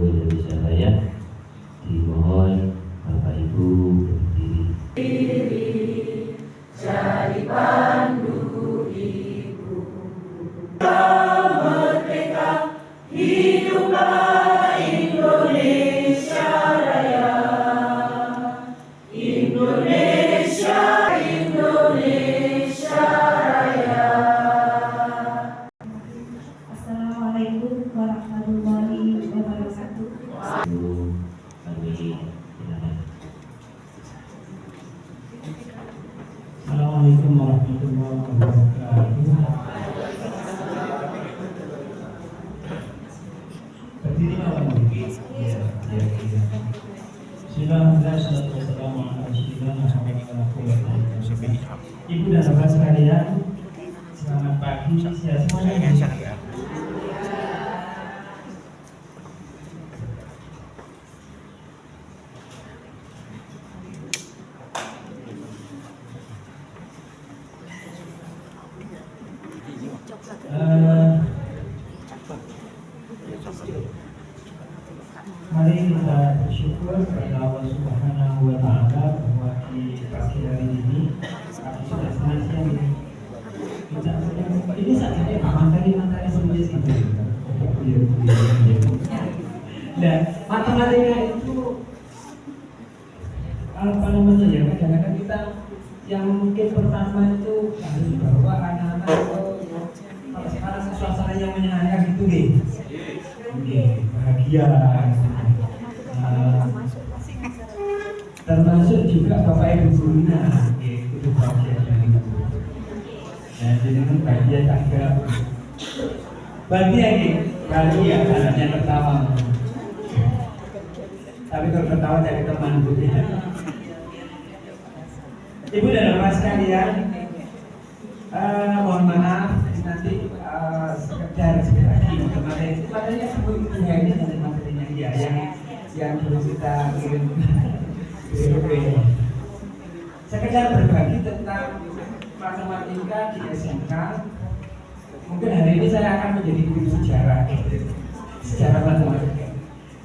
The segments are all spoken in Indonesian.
Indonesia Raya. Dimohon Bapak Ibu berdiri. Jadi pandu ibu merdeka, hiduplah Indonesia Raya. Indonesia, Indonesia Raya. Assalamualaikum warahmatullahi wabarakatuh. Assalamualaikum warahmatullahi wabarakatuh. Berdiri malam ini. Ibu dan bapak sekalian, selamat pagi semuanya. Mari kita bersyukur kepada Allah Subhanahu wa Ta'ala bahwa di pagi hari ini kami sudah senantiasa ini saja materi sendiri sendiri. Nah, matematika itu apa namanya ya? Kadang-kadang kita yang mungkin pertama itu harus dibawa anak-anak kalau sekarang suasana yang menyenangkan gitu deh. Bahagia. Termasuk juga Bapak Ibu gurunya, itu bahagia dari ibu. Dan dengan bahagia juga. Bahagia ini, bahagia anaknya tertawa. Tapi kalau tertawa dari teman gurunya. Ibu dan bapak sekalian, mohon maaf nanti sekedar lagi materinya sebut ini dari materinya dia yang perlu kita kirim. Sekedar berbagi tentang matematika di SMK. Mungkin hari ini saya akan menjadi guru sejarah matematika.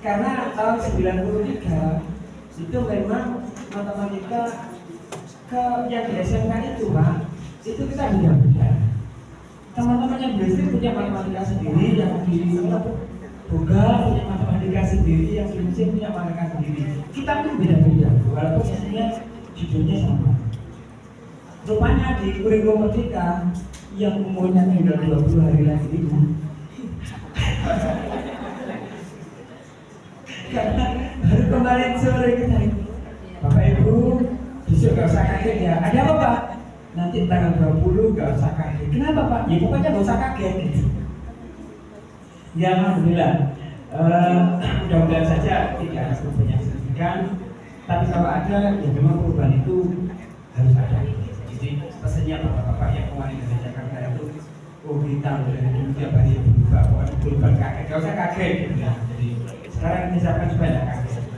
Karena tahun 93 itu memang matematika yang di SMK itu Pak, itu kita beda-beda. Teman-teman yang BSD punya matematika sendiri, yang di Boga punya matematika sendiri, yang di Mesir punya matematika sendiri. Kita pun beda-beda, walaupun sebenarnya judulnya sama. Rupanya di kurikulum Merdeka yang umurnya tinggal 20 hari lagi ini, karena baru kemarin sore kita Bapak Ibu besok gak usah kaget ya. Ada apa Pak? Nanti tanggal 20 gak usah kaget. Kenapa Pak? Ya pokoknya gak usah kaget gitu. Ya Alhamdulillah. Mudah-mudahan saja tidak ada perubahan yang signifikan. Tapi kalau ada, ya memang perubahan itu harus ada. Jadi pesannya Bapak-bapak yang kemarin dari Jakarta itu, oh kita dari dulu tiap hari berubah, perubahan kaget. Gak usah kaget gitu ya. Jadi sekarang ini siapkan supaya tidak kaget.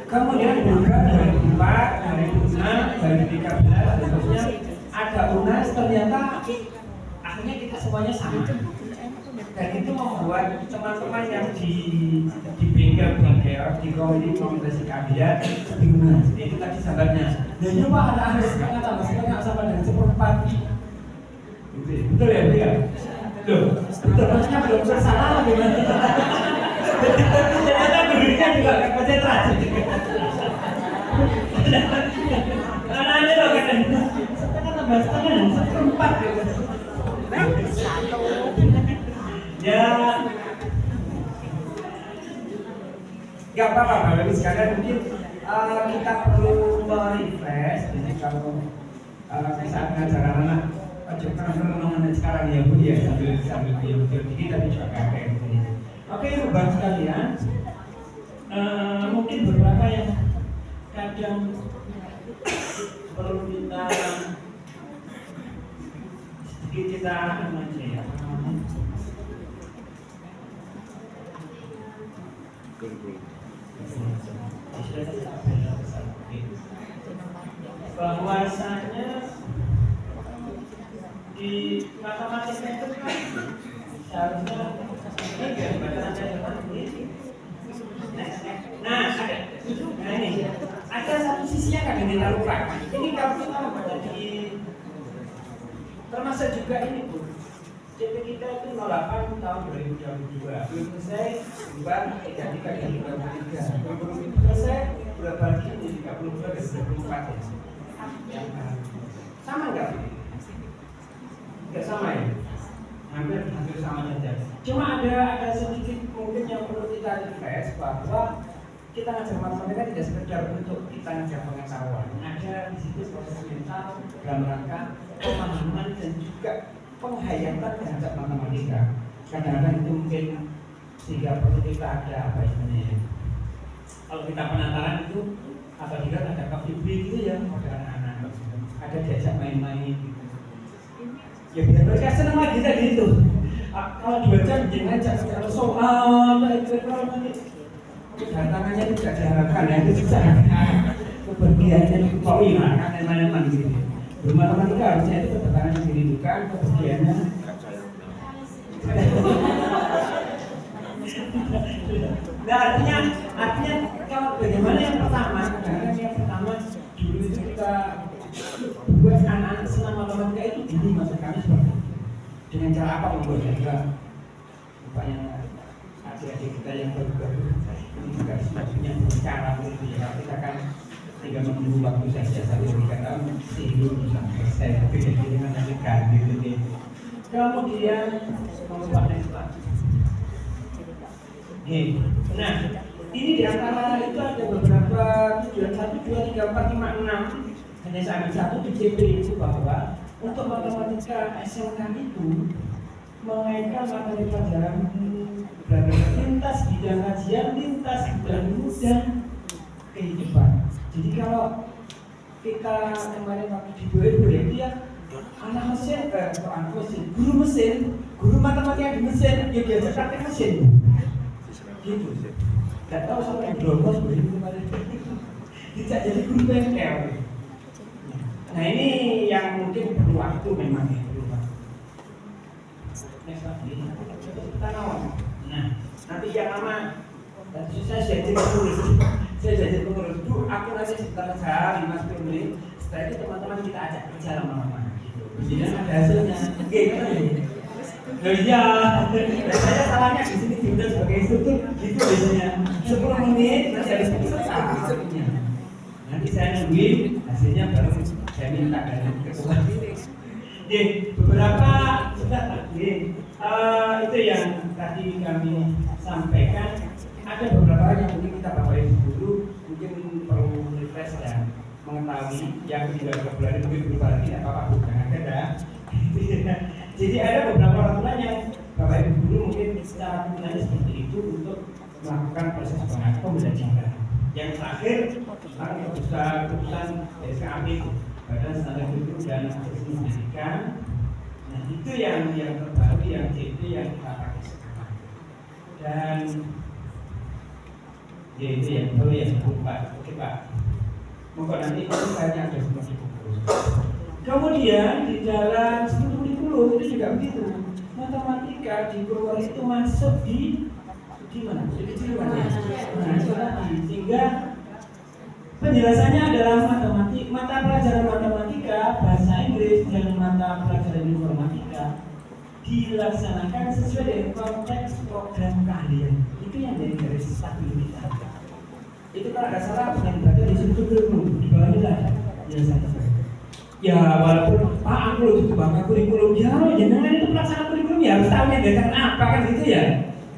Kemudian juga 2004, 2006, 2013, dan seterusnya ada UNAS, ternyata akhirnya kita semuanya sama. Dan itu membuat teman-teman yang di bengkel, di komunitas kalian bingung. Itu tadi sahabatnya. Dan itu Pak ada harus sekarang tambah sekarang sama dengan seperempat. Betul ya, betul ya? Loh, betul maksudnya belum salah gimana? Ternyata gurunya juga gak konsentrasi. Karena ini loh kan setengah tambah setengah dan seperempat gitu. Ya gak apa-apa Bapak Ibu sekalian, mungkin kita perlu merefresh. Jadi kalau saat ngajar anak pernah sekarang ya Bu ya sambil diam kita juga kakek. Oke Bapak sekalian, mungkin beberapa yang kadang perlu kita sedikit kita aja ya. Bahwasanya di matematika itu kan seharusnya ini Nah ini ada satu sisi yang kadang kita lupakan. Ini kalau kita membaca di termasuk juga ini Bu. CP kita itu 08 tahun 2022. Belum selesai bulan 33 2023. Belum selesai berapa lagi di 32 dan 24 ya. Sama enggak? Enggak sama ya? Hampir sama saja. Cuma ada sedikit mungkin yang perlu kita refresh bahwa kita ngajar matematika tidak sekedar untuk kita ngajar pengetahuan. Ada di situ proses mental dalam rangka pemahaman dan juga penghayatan terhadap matematika. Kadang-kadang itu mungkin sehingga perlu kita ada apa istilahnya. Kalau kita penataran itu atau tidak ada coffee break gitu ya, ada anak-anak, ada diajak main-main gitu. Ya biar mereka senang lagi tadi itu. Kalau 2 jam jangan ngajak soal, itu nanti kedatangannya tidak diharapkan, ya itu susah. Kepergiannya kok hilang, kan mana-mana gitu. Bermatematika harusnya itu kedatangan yang dirindukan, kepergiannya. Nah artinya kalau bagaimana yang pertama, kadang-kadang yang pertama dulu itu kita buat anak-anak senang matematika itu dulu masa kami seperti itu. Dengan cara apa membuatnya juga rupanya adik-adik kita yang baru-baru ini juga sudah punya cara begitu ya. Kita kan 3 minggu waktu saja 1-3 tahun sehingga bisa selesai tapi jadi dengan adegan gitu. Kemudian mengubahnya sesuatu. Nah, ini diantara itu ada beberapa tujuan 1, 2, 3, 4, 5, 6. Hanya saya ambil satu di CP itu bahwa untuk matematika SMK itu mengaitkan materi pelajaran lintas bidang kajian, lintas bidang ilmu dan kehidupan. Jadi kalau kita kemarin waktu di BUMN itu ya anak mesin, guru mesin, guru matematika di mesin, ya diajar praktek mesin. Gitu. Gak tahu sampai blogos begini kemarin. Tidak jadi guru bengkel. Nah ini yang mungkin perlu waktu memang ya, perlu waktu. Next lagi, kita nawar. Nah, nanti yang lama, tadi saya jadi pengurus dulu. Aku nanti sekitar sehari 5-10 menit. Setelah itu teman-teman kita ajak kerja lama-lama. Jadi ada hasilnya. Oke, kan ya? Oh iya, saya salahnya di sini diundang sebagai instruktur, gitu biasanya 10 menit nanti habis itu selesai. Nanti saya nungguin hasilnya baru saya minta dari ketua. Beberapa sudah itu yang tadi kami sampaikan. Ada beberapa yang mungkin kita bawa dulu, mungkin perlu refresh dan mengetahui yang tidak bulan mungkin berubah lagi tidak apa-apa, jangan ada. Jadi ada beberapa aturan yang Bapak Ibu guru mungkin secara penggunaan seperti itu untuk melakukan proses pembelajaran. Yang terakhir tentang keputusan SKAP itu Badan Standar Guru dan Akses Pendidikan. Nah itu yang terbaru yang CP yang kita pakai sekarang. Dan ya itu yang baru yang Pak. Oke Pak. Mungkin nanti saya ada semua di buku. Kemudian di dalam studi kurikulum itu juga begitu. Matematika di Purwara itu masuk di mana? Di mana? Nah, itu tadi. Sehingga penjelasannya adalah mata pelajaran matematika, bahasa Inggris dan mata pelajaran informatika dilaksanakan sesuai dengan konteks program keahlian. Itu yang dari garis stabilitas. Itu kalau ada salah yang berada di situ dulu di bawahnya lah. Ya saya. Ya walaupun Pak aku itu bangga kurikulum ya, jangan itu pelaksana kurikulum ya harus tahu yang apa kan gitu ya.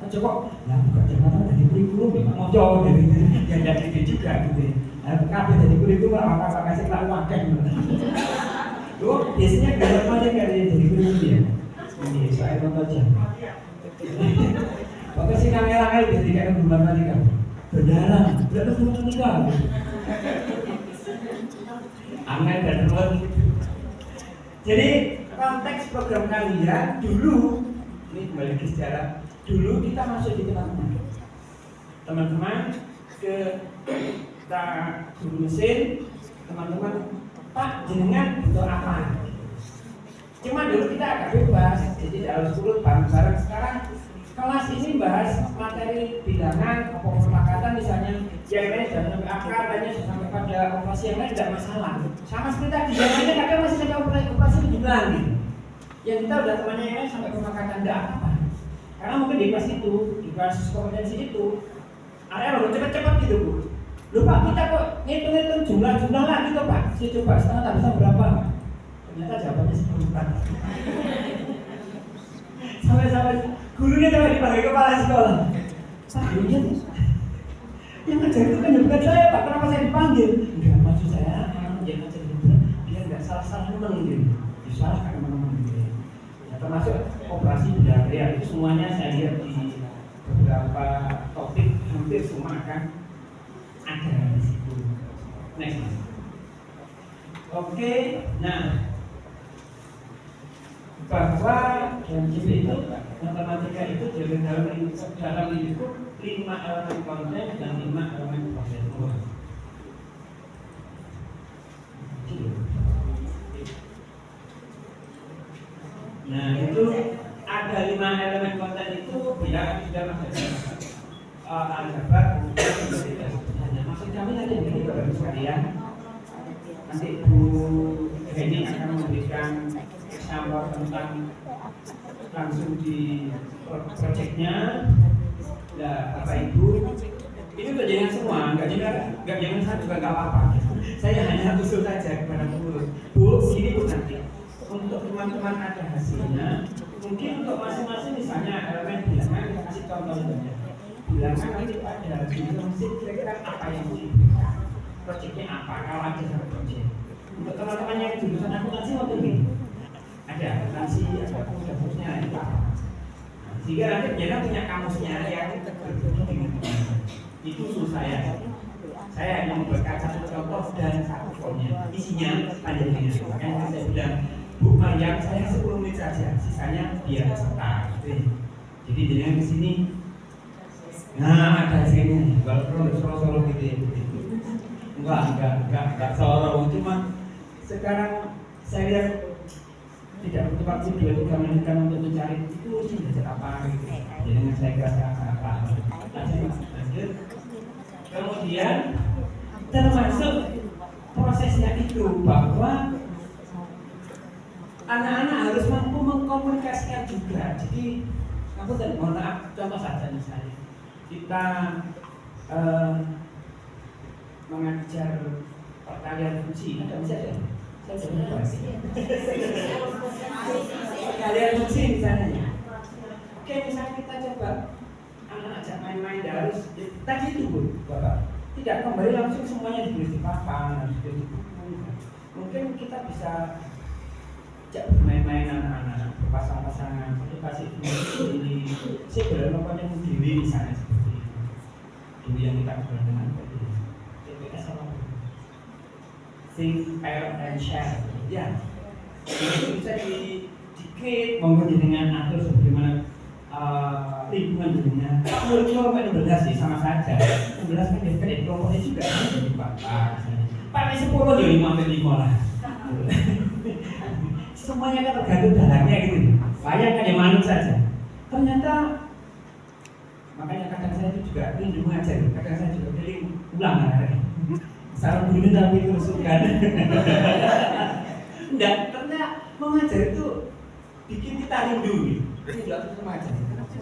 Coba, ya bukan jangan dari kurikulum ya mau jauh dari yang dari itu juga gitu. Nah, kabeh dari kurikulum apa kasih tahu makan. Tuh biasanya gak aja dari kurikulum ya. Ini saya nonton aja. Pakai si kamera jadi kayak bulan tadi kan. Berdarah, berdarah matematika. Angin dan ruwet. Jadi konteks program kalian dulu, ini kembali ke sejarah. Dulu kita masuk di teman-teman ke kita guru mesin, teman-teman Pak jenengan butuh apa? Cuma dulu kita agak bebas, jadi harus turut bareng-bareng. Sekarang kelas ini bahas materi bilangan, apa perlekatan misalnya yang lain sudah sampai akar, lainnya sudah sampai pada operasi yang lain tidak masalah. Sama seperti tadi, yang lainnya kadang masih sampai operasi kejuruan gitu. Yang kita udah temannya yang lain sampai pemakanan tidak apa-apa. Karena mungkin di kelas itu, di kelas kompetensi itu, area udah cepet-cepet gitu Bu. Lupa kita kok ngitung-ngitung jumlah-jumlah lagi tuh Pak. Saya coba setengah tak bisa berapa. Ternyata jawabannya 10 sampai gurunya sampai dipanggil kepala sekolah. Pak, gurunya yang ngajar itu kan bukan saya Pak, kenapa saya dipanggil? Enggak, maksud saya yang ngajar itu dia nggak salah-salah menang gitu. Disalahkan teman-teman gitu. Ya, termasuk operasi bedah ya, itu semuanya saya lihat di beberapa topik hampir semua akan ada di situ. Next. Oke, nah bahwa dalam JP itu matematika itu dalam itu 5 elemen konten dan 5 elemen prosedur. Nah itu ada 5 elemen konten itu bila sudah masuk aljabar maksud kami nanti begini Bapak sekalian, nanti Bu Heni akan memberikan sampel tentang langsung di proyeknya. Nah, Bapak Ibu, ini udah jangan semua, nggak jangan satu juga nggak apa-apa. Saya hanya usul saja kepada Bu, ini Bu nanti untuk teman-teman ada hasilnya. Mungkin untuk masing-masing misalnya elemen bilangan, kita kasih contoh saja. Bilangan nanti pada jurusan kira-kira apa yang diberikan, proyeknya apa, kalau ada satu proyek. Untuk teman-teman yang jurusan akuntansi waktu ini ada akuntansi, ada kamusnya itu apa? Sehingga nanti biarlah punya kamusnya yang berbeda dengan itu usul saya. Saya hanya membuat satu contoh dan satu formnya, isinya panjangnya. Makanya saya bilang, Bu Maryam, saya 10 menit saja, sisanya biar serta. Jadi dengan kesini, nah ada hasilnya. Kalau solo gitu ya. Enggak solo, cuma sekarang saya lihat tidak butuh waktu 2-3 menit kan untuk mencari itu sudah apa gitu. Jadi saya kira apa. Lanjut. Kemudian termasuk prosesnya itu bahwa anak-anak harus mampu mengkomunikasikan juga. Jadi aku tadi mohon maaf, contoh saja misalnya kita mengajar perkalian fungsi, ada misalnya kalian fungsi misalnya. Oke, misalnya kita coba anak-anak ajak main-main harus tadi itu Bu, Bapak. Tidak kembali langsung semuanya ditulis di papan, harus ditulis di buku. Mungkin kita bisa ajak main-main anak-anak berpasang-pasangan, kasih ini. Saya berlakukan yang diri misalnya seperti itu. Dulu yang kita dengan CPS apa? Think, pair, and share. Ya, itu bisa di-create, mungkin dengan atur sebagaimana lingkungan dunia. Menurut kelompok 12 sih sama saja. 12 kan dari kelompoknya juga jadi bapak. Pakai 10 ya 5-5 lah. Semuanya kan tergantung dalangnya gitu. Bayangkan yang manut saja. Ternyata makanya kadang saya itu juga rindu mengajar. Kadang saya juga keliling ulang hari. Sarang guru tapi kerusukan. Enggak, karena mengajar itu bikin kita rindu. Ini juga terus mengajar.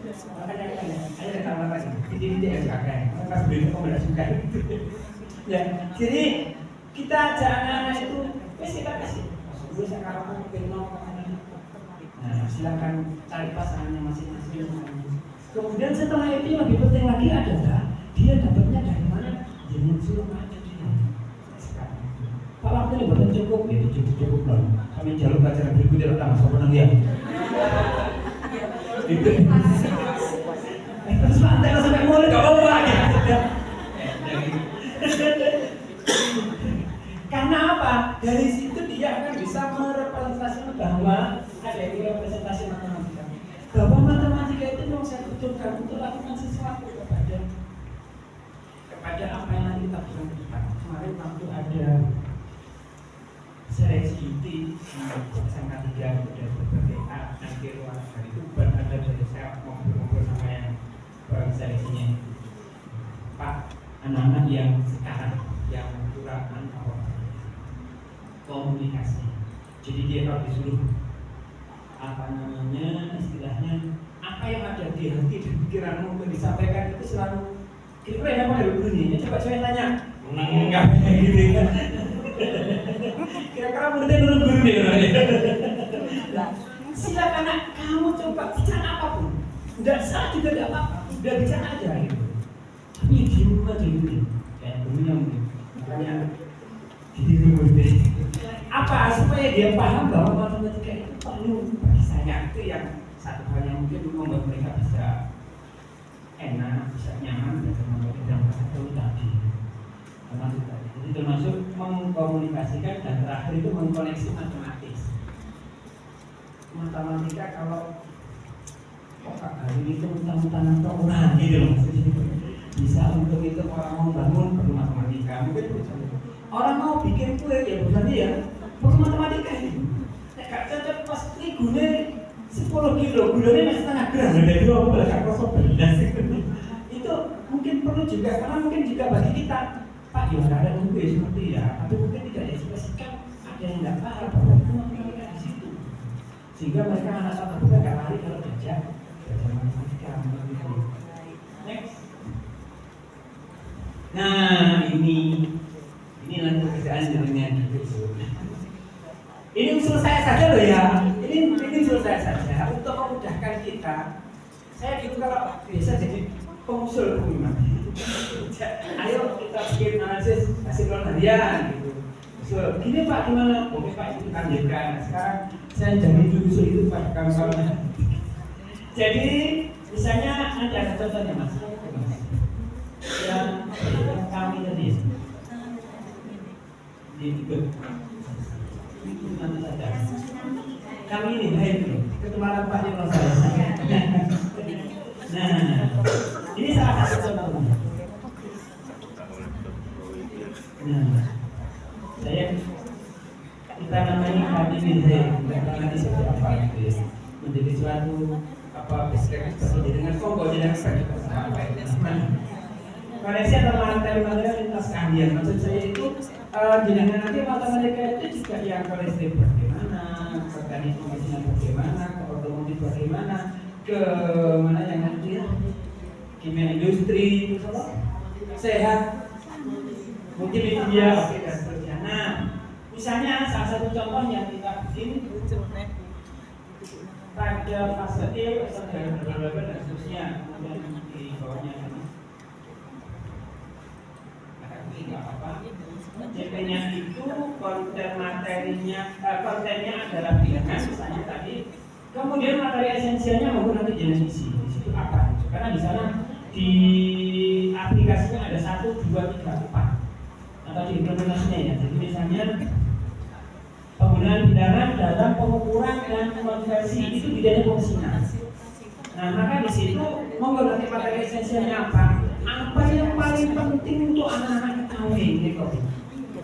Makanya ayo kita apa sih? Titik-titik yang kakek. Mereka sebelum kamu suka. Ya, jadi kita ajak anak-anak itu, kita kasih. Dulu sekarang aku kenal kemana. Nah, silakan cari pasangannya masing-masing. Kemudian setelah itu yang lebih penting lagi adalah dia dapatnya dari mana? Jangan suruh aja. Kalau aku ini buatan cukup, itu cukup loh. Kami jalur pelajaran berikutnya tentang masa menang ya. Itu. Terus pantai kalau sampai mulai gak apa-apa lagi. Karena apa? Dari situ dia akan bisa merepresentasikan bahwa ada yang representasi matematika. Bahwa matematika itu memang saya butuhkan untuk lakukan sesuatu kepada apa yang nanti kita bisa lakukan. Kemarin waktu ada seleksi di SMK 3 dan berbagai akhir warga itu ada dari saya ngobrol sama yang seleksinya. Pak, anak-anak yang sekarang yang kurang komunikasi. Jadi dia kalau disuruh istilahnya apa yang ada di hati dan pikiranmu untuk disampaikan itu selalu kira-kira yang apa bunyinya. Coba saya tanya, enggak gitu kan? Kira-kira muridnya nurut guru deh. Silakan nak, kamu coba bicara apapun. Tidak salah juga tidak apa-apa. Udah bicara aja gitu. Tapi diem aja gitu. Kayak bunyinya mungkin. Makanya gitu muridnya. Apa supaya dia paham bahwa matematika itu perlu bagi saya, itu yang satu hal yang mungkin membuat mereka bisa enak, bisa nyaman belajar matematika itu tadi. Jadi termasuk mengkomunikasikan dan terakhir itu mengkoneksi matematis. Matematika kalau kok hari ini itu mentang-mentang orang gitu loh, bisa untuk itu orang mau bangun perlu matematika. Mungkin orang mau bikin kue ya bukan ya perlu matematika ini. Gak cocok pas terigunya 10 kilo, gulanya masih setengah gram, ada 12, gak kosong belas. Itu mungkin perlu juga, karena mungkin juga bagi kita Pak ya ada kue seperti ya, tapi mungkin tidak diekspresikan, ada yang nggak paham bahwa itu matematika di situ. Sehingga mereka anak satu bukan gak lari kalau belajar matematika. Next. Nah ini nanti pekerjaan jadinya gitu. Ini usul saya saja loh ya. Ini usul saya saja untuk memudahkan kita. Saya gitu kalau biasa jadi pengusul pengumuman. Ayo kita bikin analisis hasil harian gitu. So, gini Pak gimana? Oke Pak itu lanjutkan. Sekarang saya jadi usul itu Pak kawan-kawan. Jadi misalnya nanti ada contohnya Mas. Yang kami tadi di ikut nanti saja. Kami ini baik ketularan Pak Jono saya. Nah, ini salah satu contohnya. Nah, kita namanya kami ini nanti seperti apa gitu ya. Menjadi suatu apa seperti dengan kongko dengan koneksi antara materi-materi lintas keahlian. Maksud saya itu dengan nanti matematika itu juga yang ke listrik bagaimana, ke teknik mesinnya bagaimana, ke otomotif bagaimana, ke mana yang nanti ya, kimia industri, sehat, multimedia, oke dan seterusnya. Nah, misalnya salah satu contoh yang kita bikin pada fase E, dan seterusnya, kemudian di bawahnya ini. Nggak apa-apa. CP-nya itu konten materinya, kontennya adalah bilangan misalnya tadi. Kemudian materi esensialnya maupun nanti jenis isi. Di situ apa? Karena di sana di aplikasinya ada 1, 2, 3, 4 atau di implementasinya ya. Jadi misalnya penggunaan bilangan dalam pengukuran dan konversi itu bidangnya fungsional. Nah maka di situ monggo nanti materi esensialnya apa? Apa yang paling penting untuk anak-anak ketahui gitu.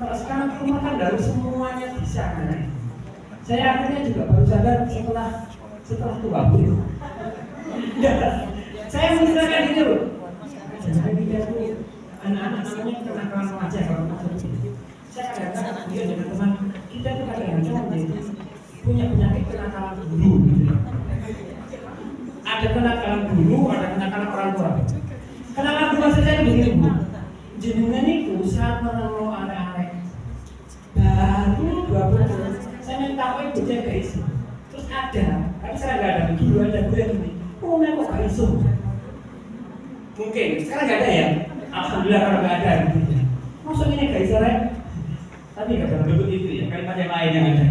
Kalau sekarang rumah kan baru semuanya bisa kan. Saya akhirnya juga baru sadar setelah tua gitu. Saya misalkan itu loh. Jadi kita tuh anak-anak namanya kenakalan remaja kalau maksud ini. Saya kadang-kadang dia dengan teman kita tuh kadang-kadang punya penyakit kenakalan guru gitu. Ada kenakalan guru, ada kenakalan orang tua. Kenakalan guru saya begini Bu. Jenengan itu saat menelo arek-arek baru 20 saya minta tahu itu dia gak iso. Terus ada, tapi saya nggak ada dulu ada gue yang gini. Oh, kok gak iso? Mungkin sekarang nggak ada ya. Alhamdulillah kalau nggak ada. Maksud ini gak iso rek? Tapi nggak dalam bentuk itu ya. Kalimat yang lain yang ada.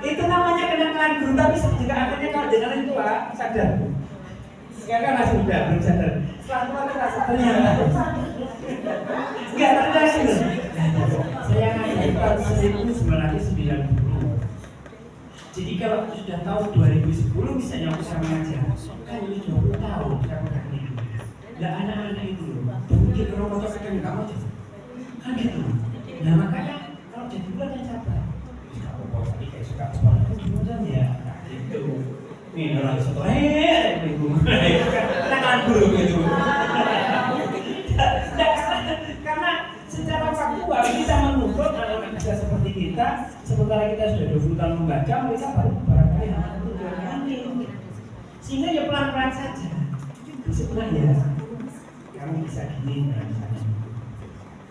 Itu namanya kenakalan guru. Tapi jika akhirnya kalau jenengan itu sadar. Sekarang masih muda belum sadar. Setelah tua kita sadarnya. Enggak sadar sih. Saya ngajar tahun 1990. Jadi kalau sudah tahun 2010 misalnya aku sama ngajar, kan ini 20 tahun saya pegang ini. Dan anak-anak itu mungkin kalau mau pegang kamu kan gitu. Nah makanya kalau jadi bulan yang sabar. Kalau mau tadi kayak suka sekolah itu kemudian ya gitu. Ini orang sekolah ibu. Kenakalan guru gitu. sementara kita sudah 20 tahun membaca, mereka baru barangkali hanya 1 kali. Sehingga ya pelan-pelan saja. Sebenarnya kamu bisa gini, misalnya.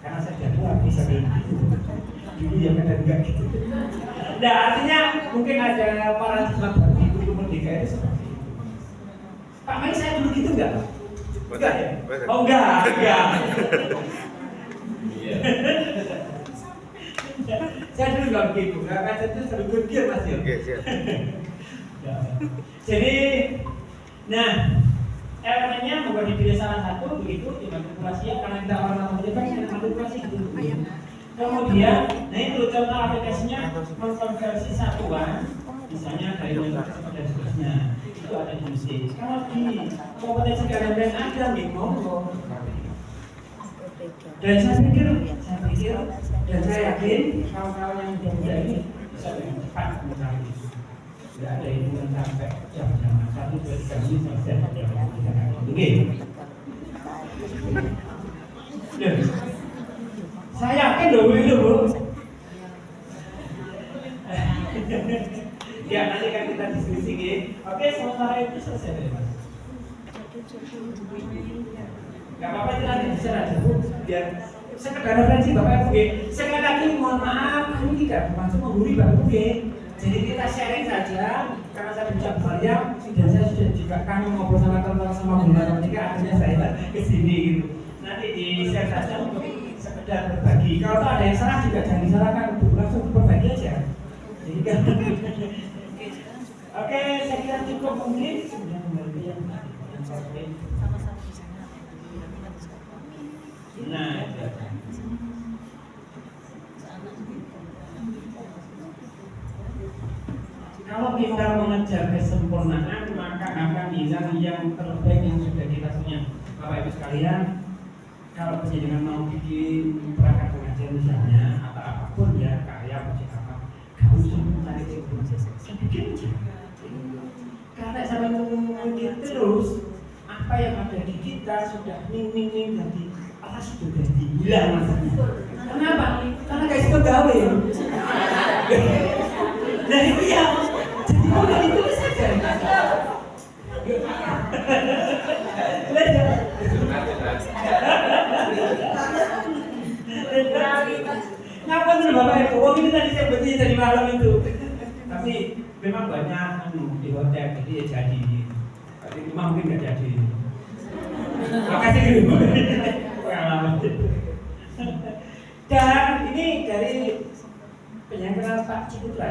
Karena saya sudah tua bisa begitu. Dulu yang kadang enggak gitu. Nah, artinya mungkin ada paradigma baru di guru merdeka itu seperti itu. Pak Mai, saya dulu gitu enggak? Enggak ya? Oh enggak. Saya dulu enggak begitu. Karena saya itu selalu berdiam Mas ya. Oke, siap. Jadi, nah, elemennya membuat dipilih salah satu begitu dimanipulasi ya, karena kita orang matematika kan manipulasi gitu. Kemudian, nah itu contoh aplikasinya mengkonversi satuan, misalnya dari nilai dan seterusnya. Itu ada di musik. Kalau di kompetensi kalian ada nih, monggo. Dan saya pikir dan saya yakin kawan-kawan yang muda ini bisa dengan cepat mencari itu. Tidak ada hitungan sampai jam-jam 1, 2, 3 menit selesai. Oke. Saya yakin loh itu Bu. Ya nanti kan kita diskusi gitu. Oke, sementara itu selesai Mas. Gak apa-apa itu nanti bisa aja Bu. Biar sekedar referensi Bapak Ibu. Sekali lagi mohon maaf, ini tidak termasuk menggurui Bapak Ibu. Jadi kita sharing saja, karena saya bicara banyak dan saya sudah juga kangen ngobrol sama teman-teman sama guru matematika, akhirnya saya kesini gitu. Nanti di share saja untuk sekedar berbagi. Kalau ada yang salah juga jangan disalahkan, langsung berbagi aja. Jadi kan. Oke, saya kira cukup mungkin. Nah, kalau kita mengejar kesempurnaan, maka akan hilang yang terbaik yang sudah kita punya. Bapak Ibu sekalian, kalau pendidikan mau bikin perangkat pengajian misalnya atau apapun ya, karya project apa, kamu usah mencari sempurna. Saya bikin aja. Karena sampai mungkin terus apa yang ada di kita sudah ning jadi apa sudah jadi hilang maksudnya. Kenapa? Karena guys itu gawe. Nah itu ya. Jadi udah itu saja. Ngapa tuh Bapak Ibu? Oh ini tadi saya betulnya tadi malam itu. Tapi memang banyak di hotel jadi ya jadi. Tapi cuma mungkin nggak jadi. Makasih dulu. Dan ini dari penyanyi Pak Ciputra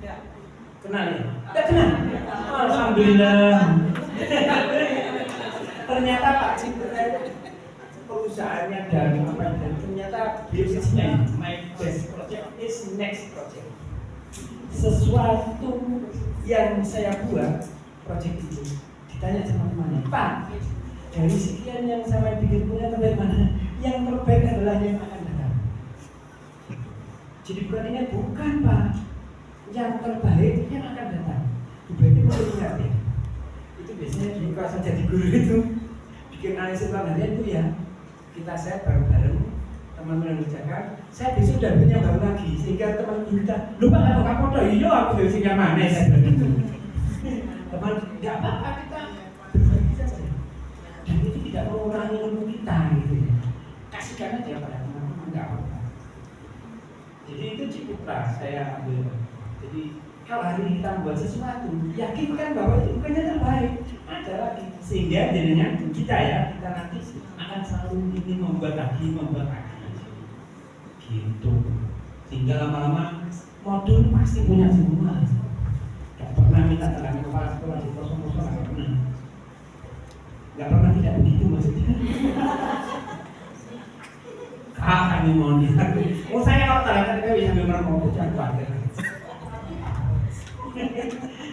ya? Kenal ya? Tidak kenal? Alhamdulillah. Ternyata Pak Ciputra perusahaannya dari apa dan ternyata bisnisnya my best project is next project. Sesuatu yang saya buat project itu ditanya teman-temannya, Pak, dari sekian yang saya bikin punya terbaik mana? Yang terbaik adalah yang akan datang. Jadi bukan bukan Pak, yang terbaik yang akan datang. Berarti perlu ingat ya. Itu biasanya di kelas jadi guru itu bikin analisis harian itu ya. Kita set bareng-bareng teman-teman mengerjakan. Saya besok udah punya baru lagi sehingga teman kita lupa kalau kamu udah iya aku dari sini mana saya begitu. Teman nggak apa-apa kita berbagi saja. Dan itu tidak mengurangi ilmu kita gitu ya. Kasihkan aja pada teman-teman nggak apa-apa. Jadi itu Ciputra saya ambil. Jadi kalau hari ini kita membuat sesuatu, yakinkan bahwa itu bukannya terbaik. Ada lagi sehingga jadinya kita ya kita nanti akan selalu ingin membuat lagi gitu. Sehingga lama-lama modul pasti punya semua. Gak pernah minta tangan kepala sekolah di kosong-kosong, gak pernah. Gak pernah tidak begitu maksudnya. Kami mohon lihat. Oh saya kalau tangan kita bisa mempermau jangan khawatir.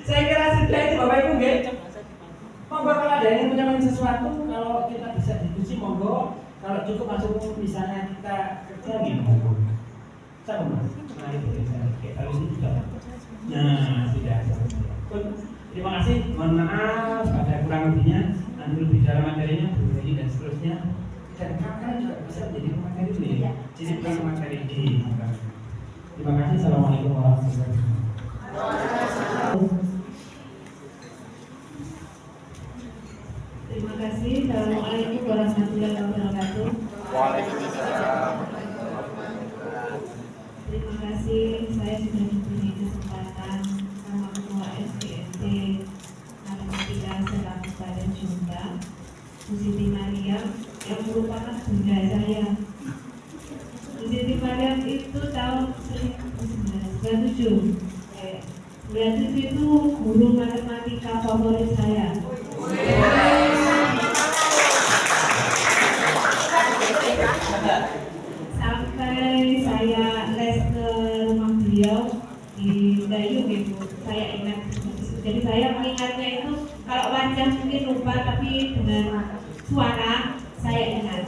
Saya kira sudah itu Bapak Ibu nggih. Monggo kalau ada yang punya sesuatu, kalau kita bisa diskusi monggo. Kalau cukup masuk misalnya kita kerja nih monggo. Siapa Mas? Nah itu saya harus itu juga. Nah sudah. Terima kasih. Mohon maaf ada kurang lebihnya. Nanti lebih dalam materinya, budaya dan seterusnya. Dan kakak juga bisa menjadi materi ini. Jadi bukan materi di. Terima kasih. Assalamualaikum warahmatullahi wabarakatuh. Terima kasih. Assalamualaikum warahmatullahi wabarakatuh. Terima kasih, saya sudah diberi kesempatan sama Ketua SDNT Matematika Selaku Badan Jumpa, Bu Siti Mariam, yang merupakan bunda saya. Bu Siti Mariam itu tahun 1997. 97 itu guru matematika favorit saya. Sampai saya les ke rumah beliau di Dayung itu, saya ingat. Jadi saya mengingatnya itu kalau wajah mungkin lupa, tapi dengan suara saya ingat.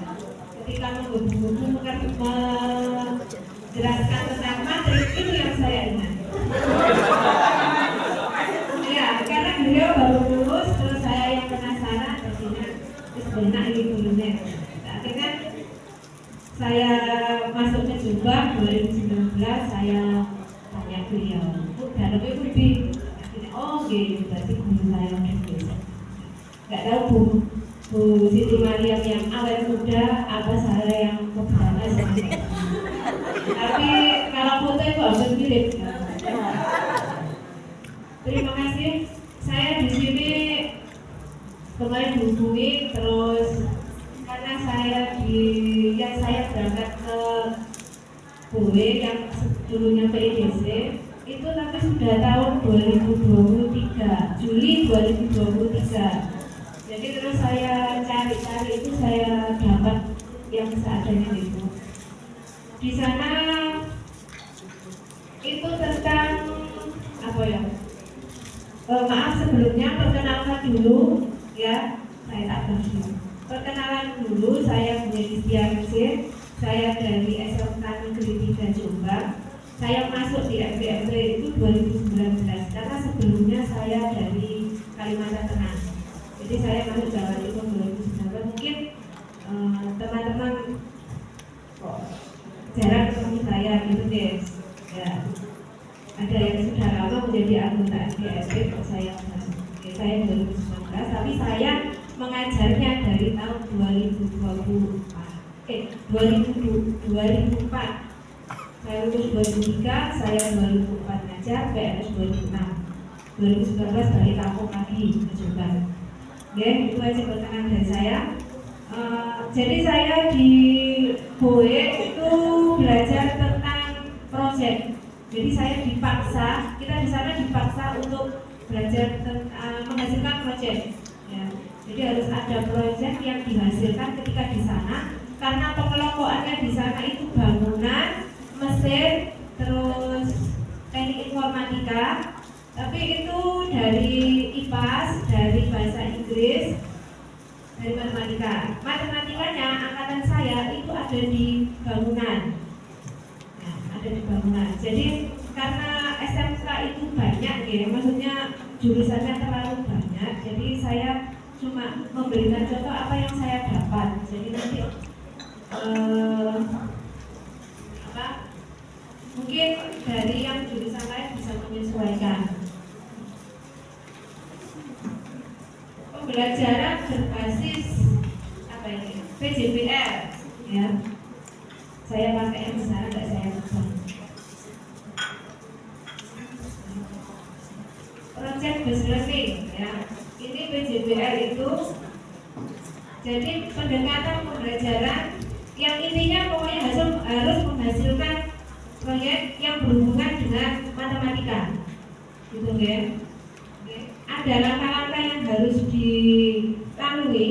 Ketika menghubung-hubung menjelaskan tentang matrik, itu yang saya ingat. Ya, karena beliau baru lulus, terus saya yang penasaran, akhirnya sebenarnya ini gurunya. Akhirnya saya masuk ke Jombang 2019, saya tanya beliau, dalamnya lebih, akhirnya oh gitu, berarti guru saya biasa. Gak tahu Bu Siti Mariam yang awet muda, apa saya yang kebetulan sama. Tapi kalau foto itu hampir mirip. Terima kasih. Saya di sini kemarin dihubungi terus karena saya berangkat ke BOE yang dulunya PIDC itu, tapi sudah tahun 2023, Juli 2023. Jadi terus saya cari-cari itu, saya dapat yang seadanya itu. Di sana itu tentang apa ya? Maaf sebelumnya perkenalkan dulu ya, saya tak tahu. Perkenalan dulu, saya menjadi Dianisir, saya dari SMK Negeri 3 Jombang. Saya masuk di FBMT itu 2019 karena sebelumnya saya dari Kalimantan Tengah. Jadi saya masuk Jawa Timur 2019. Mungkin teman-teman kok jarang ketemu saya gitu deh. Ya. Ada yang sudah lama menjadi anggota SDNT, kok saya masuk. Saya 2019, tapi saya mengajarnya dari tahun 2004. Saya lulus 2003, saya 2004 ngajar, PNS 2006. 2019 balik kampung lagi ke Jombang. Oke, itu aja perkenalan dari saya. Jadi saya di BOE itu belajar tentang proyek. Jadi saya dipaksa, kita di sana dipaksa untuk belajar menghasilkan proyek. Ya. Jadi harus ada proyek yang dihasilkan ketika di sana, karena pengelompokannya di sana itu bangunan, mesin, terus teknik informatika. Tapi itu dari IPAS, dari bahasa Inggris, dari matematika. Matematikanya angkatan saya itu ada di bangunan. Ada di bangunan. Jadi karena SMK itu banyak ya, maksudnya jurusannya terlalu banyak. Jadi saya cuma memberikan contoh apa yang saya dapat. Jadi nanti mungkin dari yang jurusan lain bisa menyesuaikan. Pembelajaran berbasis apa ini? PJBL ya. Saya pakai yang besar, enggak saya buka. Project based learning ya. Ini PJBL itu jadi pendekatan pembelajaran yang intinya pokoknya harus menghasilkan proyek yang berhubungan dengan matematika, gitu ya. Ada langkah-langkah yang harus dilalui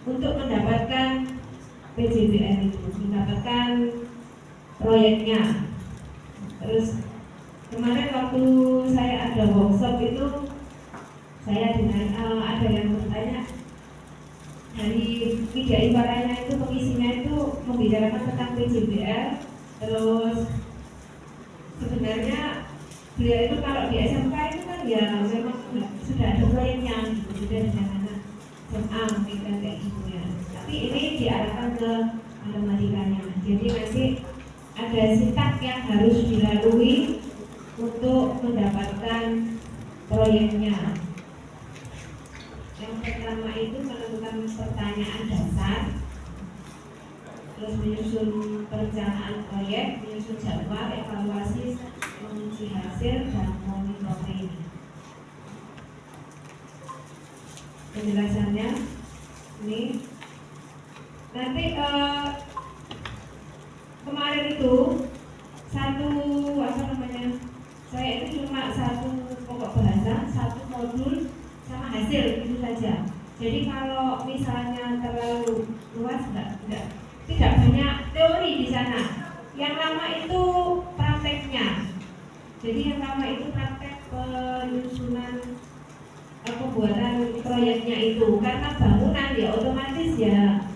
untuk mendapatkan PJBL itu, mendapatkan proyeknya. Terus kemarin waktu saya ada workshop itu, saya ada yang bertanya dari media ibaratnya itu, pengisinya itu membicarakan tentang PJBL. Terus sebenarnya beliau itu kalau di SMK itu kan ya memang sudah ada proyeknya gitu, sudah dengan anak SMA mungkin kayak gitu ya. Tapi ini diarahkan ke matematikanya. Jadi nanti ada step yang harus dilalui untuk mendapatkan proyeknya. Yang pertama itu menentukan pertanyaan dasar, terus menyusun perencanaan proyek, menyusun jadwal, evaluasi, menguji hasil, dan monitoring. Penjelasannya ini nanti kemarin itu saya itu cuma satu pokok bahasa, satu modul sama hasil itu saja. Jadi kalau misalnya terlalu luas tidak banyak teori di sana. Yang lama itu prakteknya. Jadi yang lama itu praktek penyusunan pembuatan proyeknya itu, karena bangunan ya otomatis ya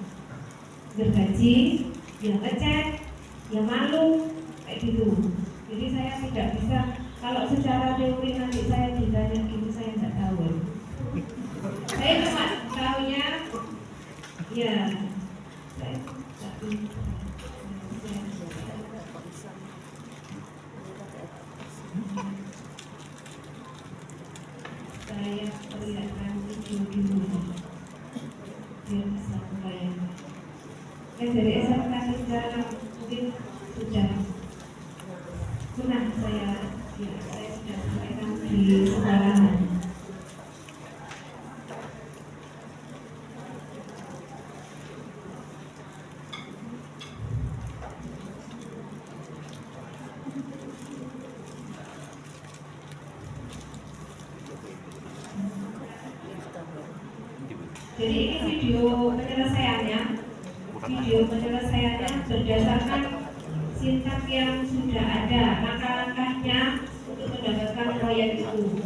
gergaji, ya ngecat, ya malu kayak gitu. Jadi saya tidak bisa, kalau secara teori nanti saya ditanya gitu saya nggak tahu. Saya cuma tahunya ya saya nggak bisa. Saya perlihatkan video dulu biar bisa membayangkan. Dari SMK secara mungkin sudah pernah saya sudah sampaikan di sekolahan. Jadi ini video penyelesaiannya berdasarkan sintak yang sudah ada, langkah-langkahnya untuk mendapatkan proyek itu.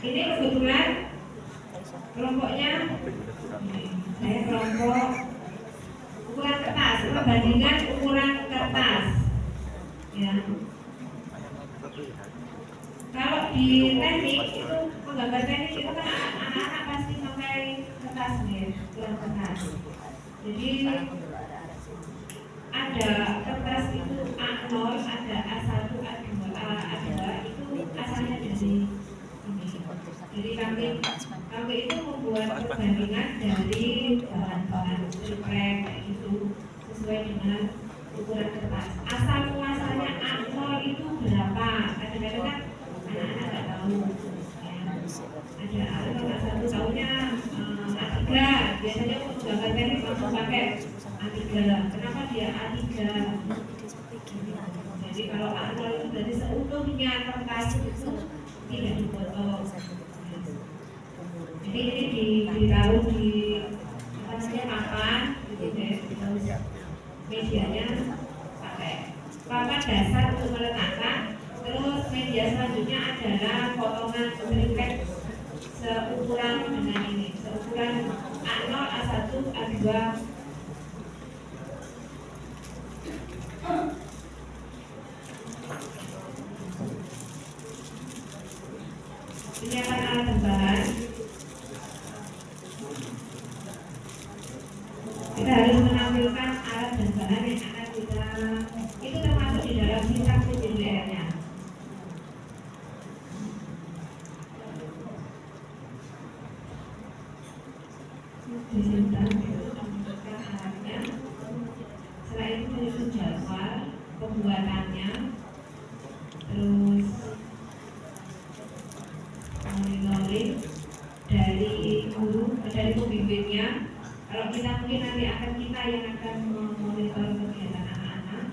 Ini kebetulan kelompoknya, saya kelompok ukuran kertas, perbandingan ukuran kertas. Ya. Kalau di teknik itu menggambar teknik itu kan anak-anak pasti pakai kertas nih, ukuran kertas. Jadi ada kertas itu A0, ada A1, A2, A2 itu asalnya dari ini. Jadi kami itu membuat perbandingan dari bahan-bahan triplek kayak gitu sesuai dengan ukuran kertas. Asal muasalnya A0 itu berapa? Kadang-kadang kan anak-anak nggak tahu. Ya. Ada A1 tahunya A3. Biasanya untuk menggambar teknik langsung pakai A3. Kenapa dia A3? Jadi kalau A0 itu berarti seutuhnya kertas itu tidak dipotong. Jadi ini ditaruh di papan, gitu deh. Terus medianya pakai papan dasar untuk meletakkan. Terus media selanjutnya adalah potongan triplek seukuran dengan ini, seukuran A0, A1, A2. Ini akan alat tambahan. Kita harus menampilkan alat dan bahan yang akan kita, itu termasuk di dalam sintak PJDR-nya. Disintak menampilkan alatnya. Setelah itu menyusun jadwal pembuatannya, terus monitoring dari guru, dari pembimbingnya. Kalau kita mungkin nanti kita yang akan memonitor kegiatan anak-anak.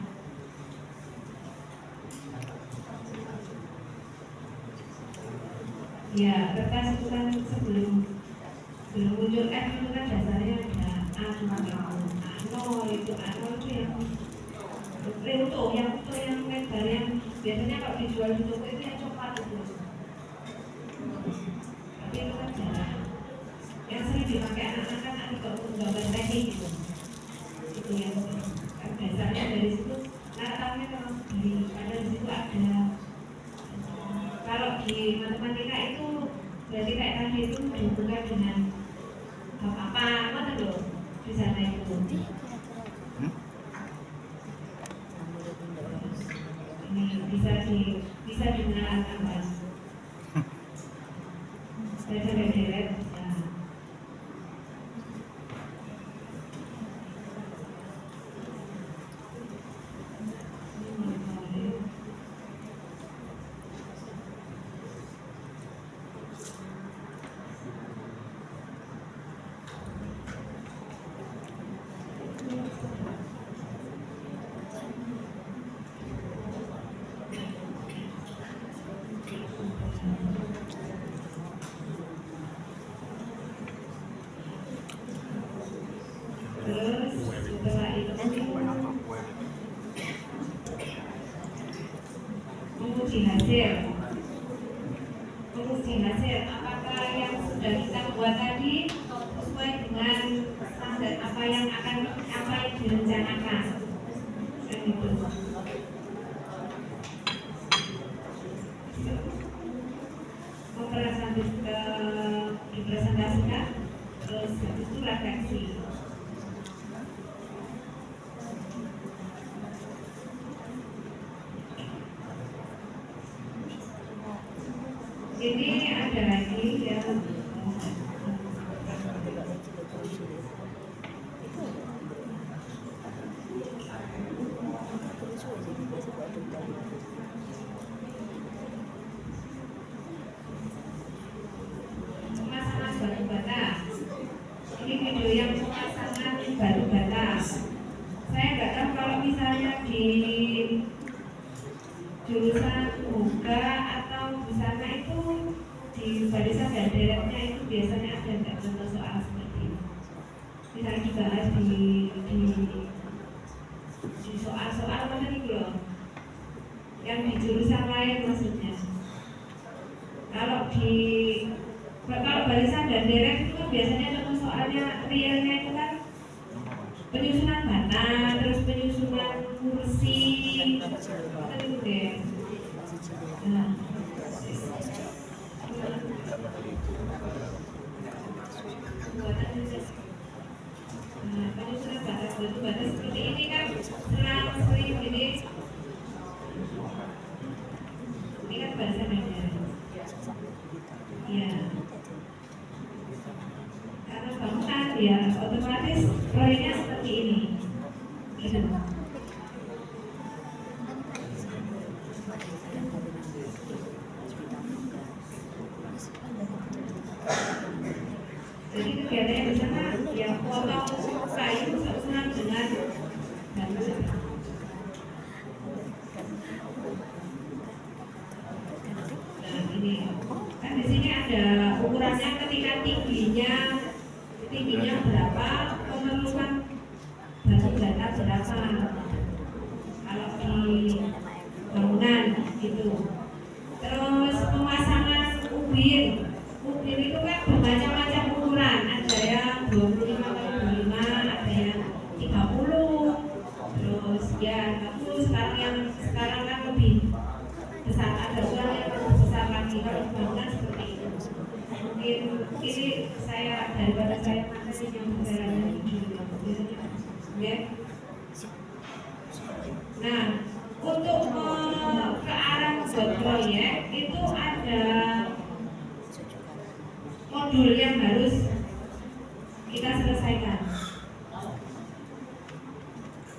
Ya, kertas itu kan sebelum muncul F itu kan dasarnya ada A0 itu yang lebar yang biasanya kalau dijual di toko itu yang coklat itu. Tapi itu kan jarang. Yang sering dipakai anak-anak kan untuk gambar teknik gitu. Itu yang dasarnya dari situ. Natalnya termasuk ada di situ ada. Kalau di matematika itu berarti kayak tadi itu dihubungkan dengan apa-apa loh di sana itu. kasih. Bisa dikenalkan Mas. Saya deret. Terus setelah itu menguji hasil apakah yang sudah kita buat tadi sesuai dengan standar apa yang direncanakan kan gitu. Dipresentasikan terus habis itu refleksi. Ini ada lagi yang pemasangan batu bata. Ini video yang pemasangan batu bata. Saya nggak tahu kalau misalnya di jurusan buka atau busana itu di barisan dan deretnya itu biasanya ada nggak contoh soal seperti ini. Misalnya dibahas di soal-soal mana nih loh, yang di jurusan lain maksudnya. Kalau barisan dan deret itu kan biasanya contoh soalnya realnya itu kan penyusunan bata, terus penyusunan kursi, itu deh. Nah, penyusunan bata seperti ini kan sering ini kan bahasa beda. Ya, karena bangunan ya otomatis proyeknya seperti ini. Gitu. Jadi kegiatannya di sana ya potong kayu senang dengan batu. Nah ini kan di sini ada ukurannya ketika tingginya berapa, pemerluan batu bata berapa. Kalau di bangunan itu. Terus pemasangan ubin itu kan bermacam-macam ukuran, ada yang 25x25, ada yang 30, terus ya 40. Sekarang kan lebih besar, ada ukuran yang lebih besar lagi. Kalau bangunan seperti itu. Mungkin ini daripada saya materi yang berjalan ya. Nah, untuk ke arah buat proyek itu ada modul yang harus kita selesaikan.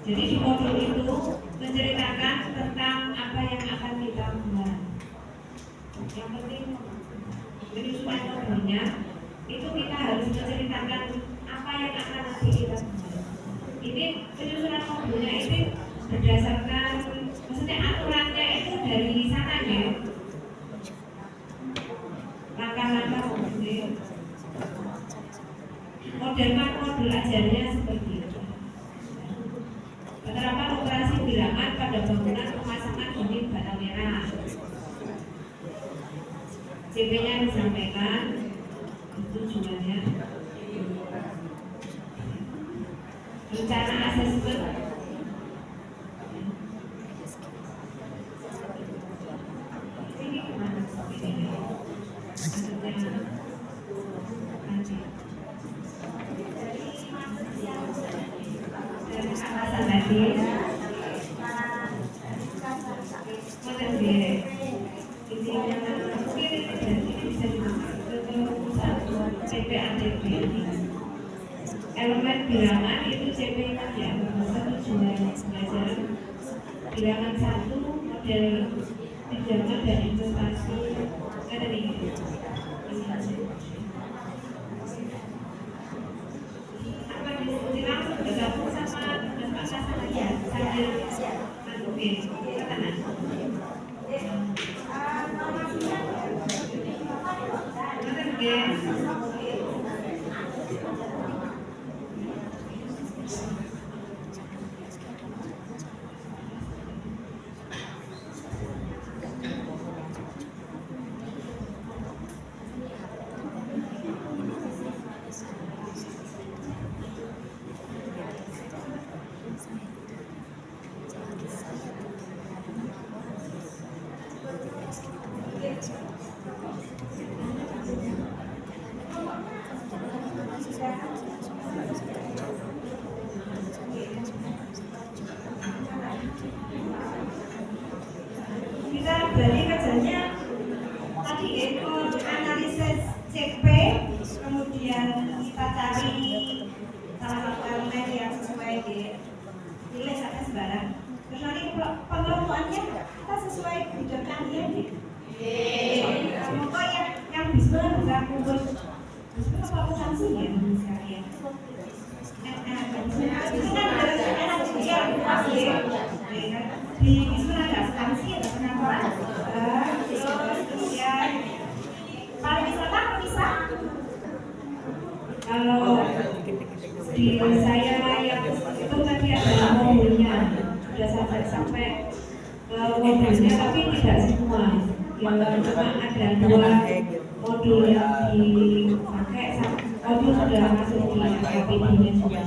Jadi di modul itu menceritakan tentang apa yang akan kita buat. Yang penting penyusunan modulnya itu kita harus menceritakan apa yang akan nanti kita buat. Ini penyusunan modulnya ini berdasarkan, maksudnya aturannya itu dari sana ya. Langkah-langkah modul ajarnya seperti itu. Penerapan operasi bilangan pada bangunan pemasangan dinding bata merah. CP-nya disampaikan, itu tujuannya. Rencana asesmen. Ini kemana? Dari atasan tadi, BRI. Elemen bilangan itu CP-nya ya, tujuan belajar bilangan 1 model pinjaman dan investasi ada nih. Apa diskusi langsung bergabung sama Bapak Kasaraya sambil oke, katakan. Kita berarti kerjanya tadi ikut analisis CP, kemudian kita cari salah satu elemen yang sesuai di nilai sampai sembarang. Terus nanti pengelompokannya kita sesuai kebijakan dia nih. Pokoknya yang bisa bisa kumpul. Bisa apa sanksi ya sekalian. Itu kan enak juga pasti. Di Wisma ada sanksi ada penambahan. Terus ya pariwisata bisa. Kalau di saya yang itu tadi ada modulnya sudah sampai modulnya tapi tidak semua. Yang cuma ada 2 modul yang dipakai, modul sudah masuk di KPD-nya juga.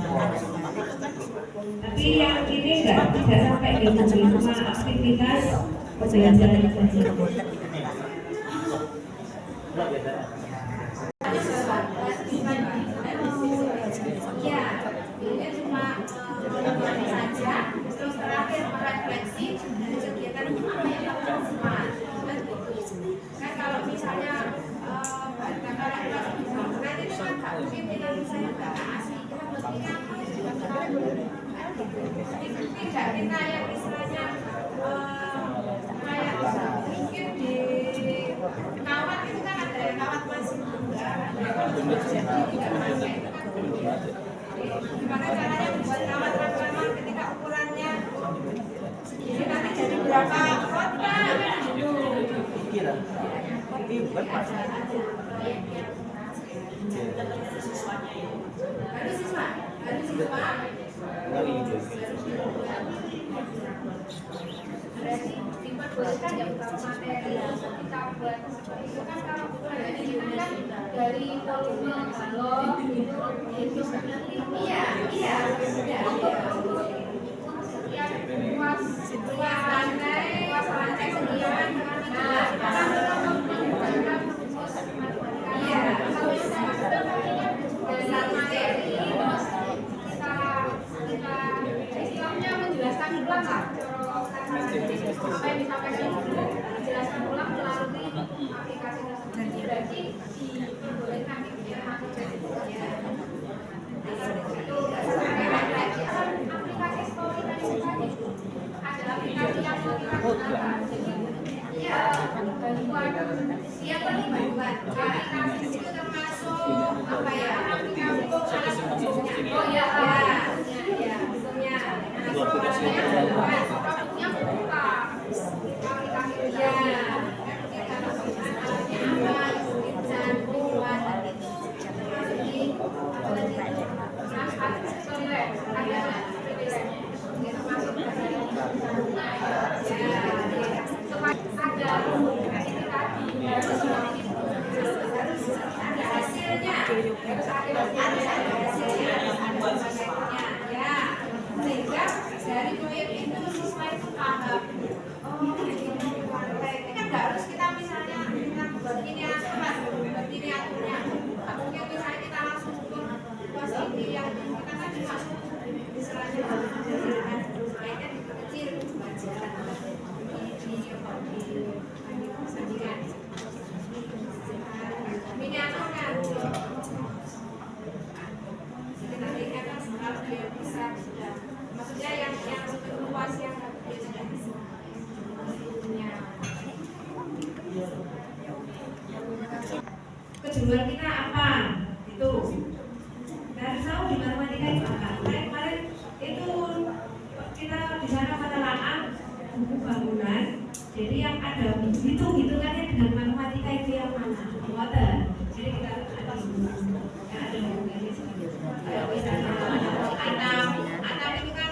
Tapi yang ini tidak sampai gitu, cuma aktivitas pembelajaran saja. Ya, ini cuma mengulangi saja. Terus terakhir merefleksi dari kegiatan apa yang dilakukan semua. Kan kalau misalnya nanti itu kan mungkin tinggal misalnya bahasa asli kita mestinya tidak kita yang istilahnya kayak mungkin di kawat itu kan ada kawat masih muda, jadi tidak pakai itu kan gimana caranya membuat kawat rangkaman ketika ukurannya segini nanti jadi berapa kota kan gitu. Ini bukan masalah. Harus siswa. Berarti diperbolehkan ya beberapa materi kita buat seperti itu kan kalau dari ini kan dari volume balon itu iya setiap luas lantai sekian iya dari materi terus kita istilahnya menjelaskan ulang lah apa yang disampaikan dulu dijelaskan ulang melalui aplikasi tersebut berarti dibolehkan ya aplikasi story tadi ada aplikasi yang mau kita gunakan iya bantuan siapa nih bantuan aplikasi itu termasuk apa ya aplikasi oh ya bentuknya produknya buka aplikasinya sehingga dari proyek itu siswa itu paham ini kan nggak harus kita misalnya kita buat ini aturnya mungkin misalnya kita langsung ukur posisi yang kita kan cuma misalnya baiknya diperkecil pelajaran di miniaturkan kejuruan kita apa, itu. Kita harus tahu di matematika itu apa. Kemarin itu kita di sana penelaah buku bangunan. Jadi yang ada hitung-hitungannya dengan matematika itu yang mana? Water. Jadi kita harus ada yang ada hubungannya seperti itu. Misalnya atam itu kan atam udah itu kan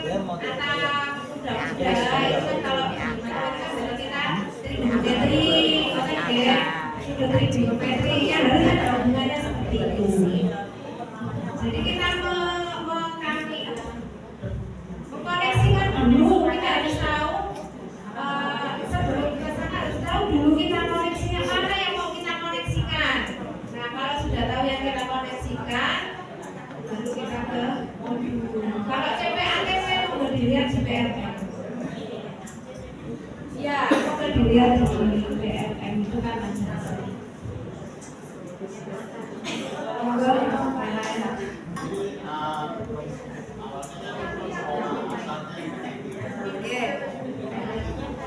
kalau di matematika kalau kita trigonometri, trigonometri ya harus ada hubungannya seperti itu. Jadi kita mengkoneksikan dulu, kita harus tahu sebelum ke sana harus tahu dulu kita koneksinya mana yang mau kita koneksikan. Nah kalau sudah tahu yang kita koneksikan, baru kita ke modul. Kalau CPAT udah dilihat di PRM. Ya, udah dilihat di PRM itu kan ada.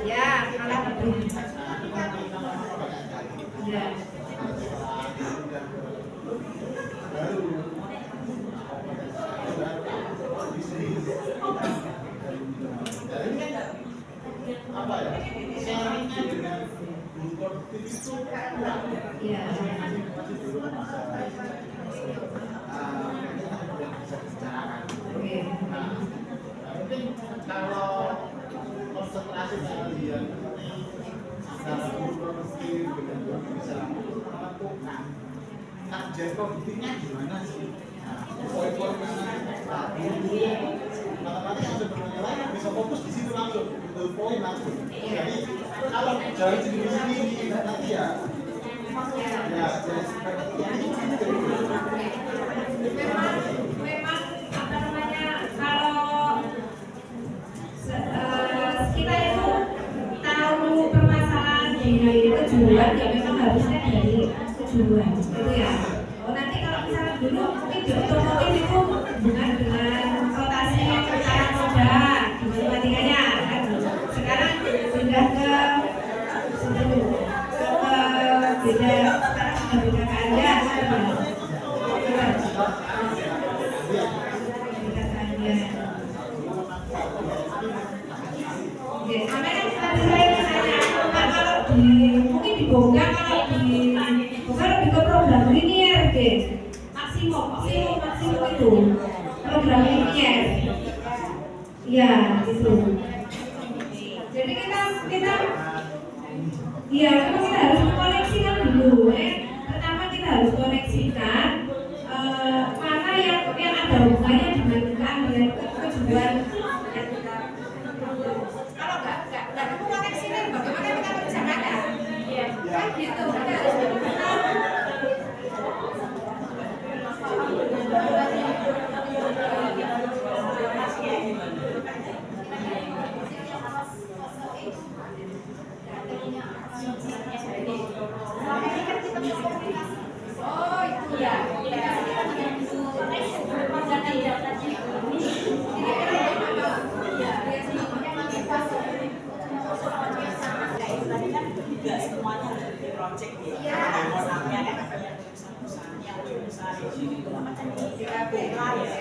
Ya, kalau betul. Ya. Apa ya? Sharingnya dengan produktif itu Ya. Oke. Nah, mungkin kalau konsentrasi kalian secara produktif dengan bisa melakukan target produktifnya gimana sih? Poin-poin mana? Matematika yang sebenarnya lain bisa fokus di situ langsung, ke poin langsung. Jadi kalau jalan sendiri nanti ya memang apa namanya kalau kita itu tahu permasalahan di kejuruan ya memang harusnya dari kejuruan itu ya. Oh nanti kalau misalnya dulu mungkin di otomotif itu hubungan dengan rotasi arah roda di matematikanya kan. Sekarang pindah ke situ ke beda sekarang sudah beda keadaan kan. Oke, sampai kan tadi saya tanya, kalau mungkin dibongkar kalau dibongkar lebih ke program linear deh, maksimum itu program linear, ya itu. Jadi kita ya memang kita harus mengkoneksikan dulu, pertama kita harus koneksikan mana yang ada hubungannya dengan kejuruan. Kalau nggak koneksikan, bagaimana kita berjalan ya? Kan gitu, kita harus benar-benar. Oh itu ya. Tidak semuanya harus di project ya. Misalnya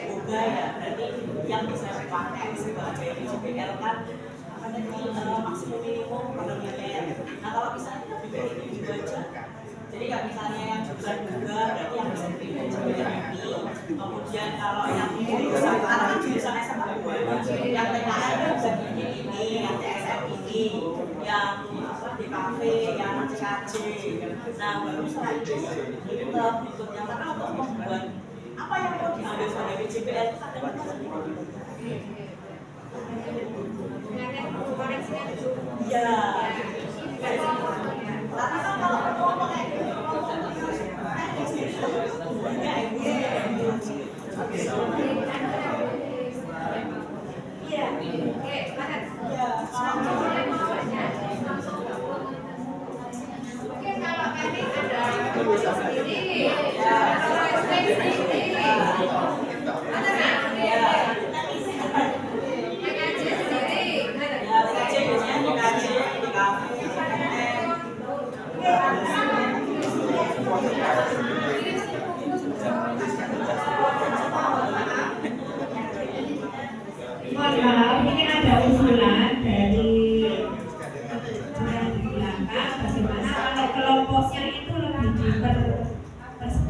boga ya, berarti yang bisa dipakai sebagai JPL kan apa tadi maksimum minimum monometer. Nah kalau misalnya kita bikin ini aja, jadi nggak misalnya yang jurusan boga berarti yang bisa dibikin JPL ini. Kemudian kalau yang jurusan karena kan jurusan SMA yang TKL bisa bikin ini, yang TSM ini, yang di kafe, yang CKJ. Nah baru setelah itu kita berikutnya karena untuk membuat apa yang mau diambil sebagai JPL itu kadang kita iya. Tapi kan kalau ngomong kayak gitu, iya. Mungkin kalau tadi ada sendiri, kalau sendiri, ada nggak? PKJ sendiri, ada.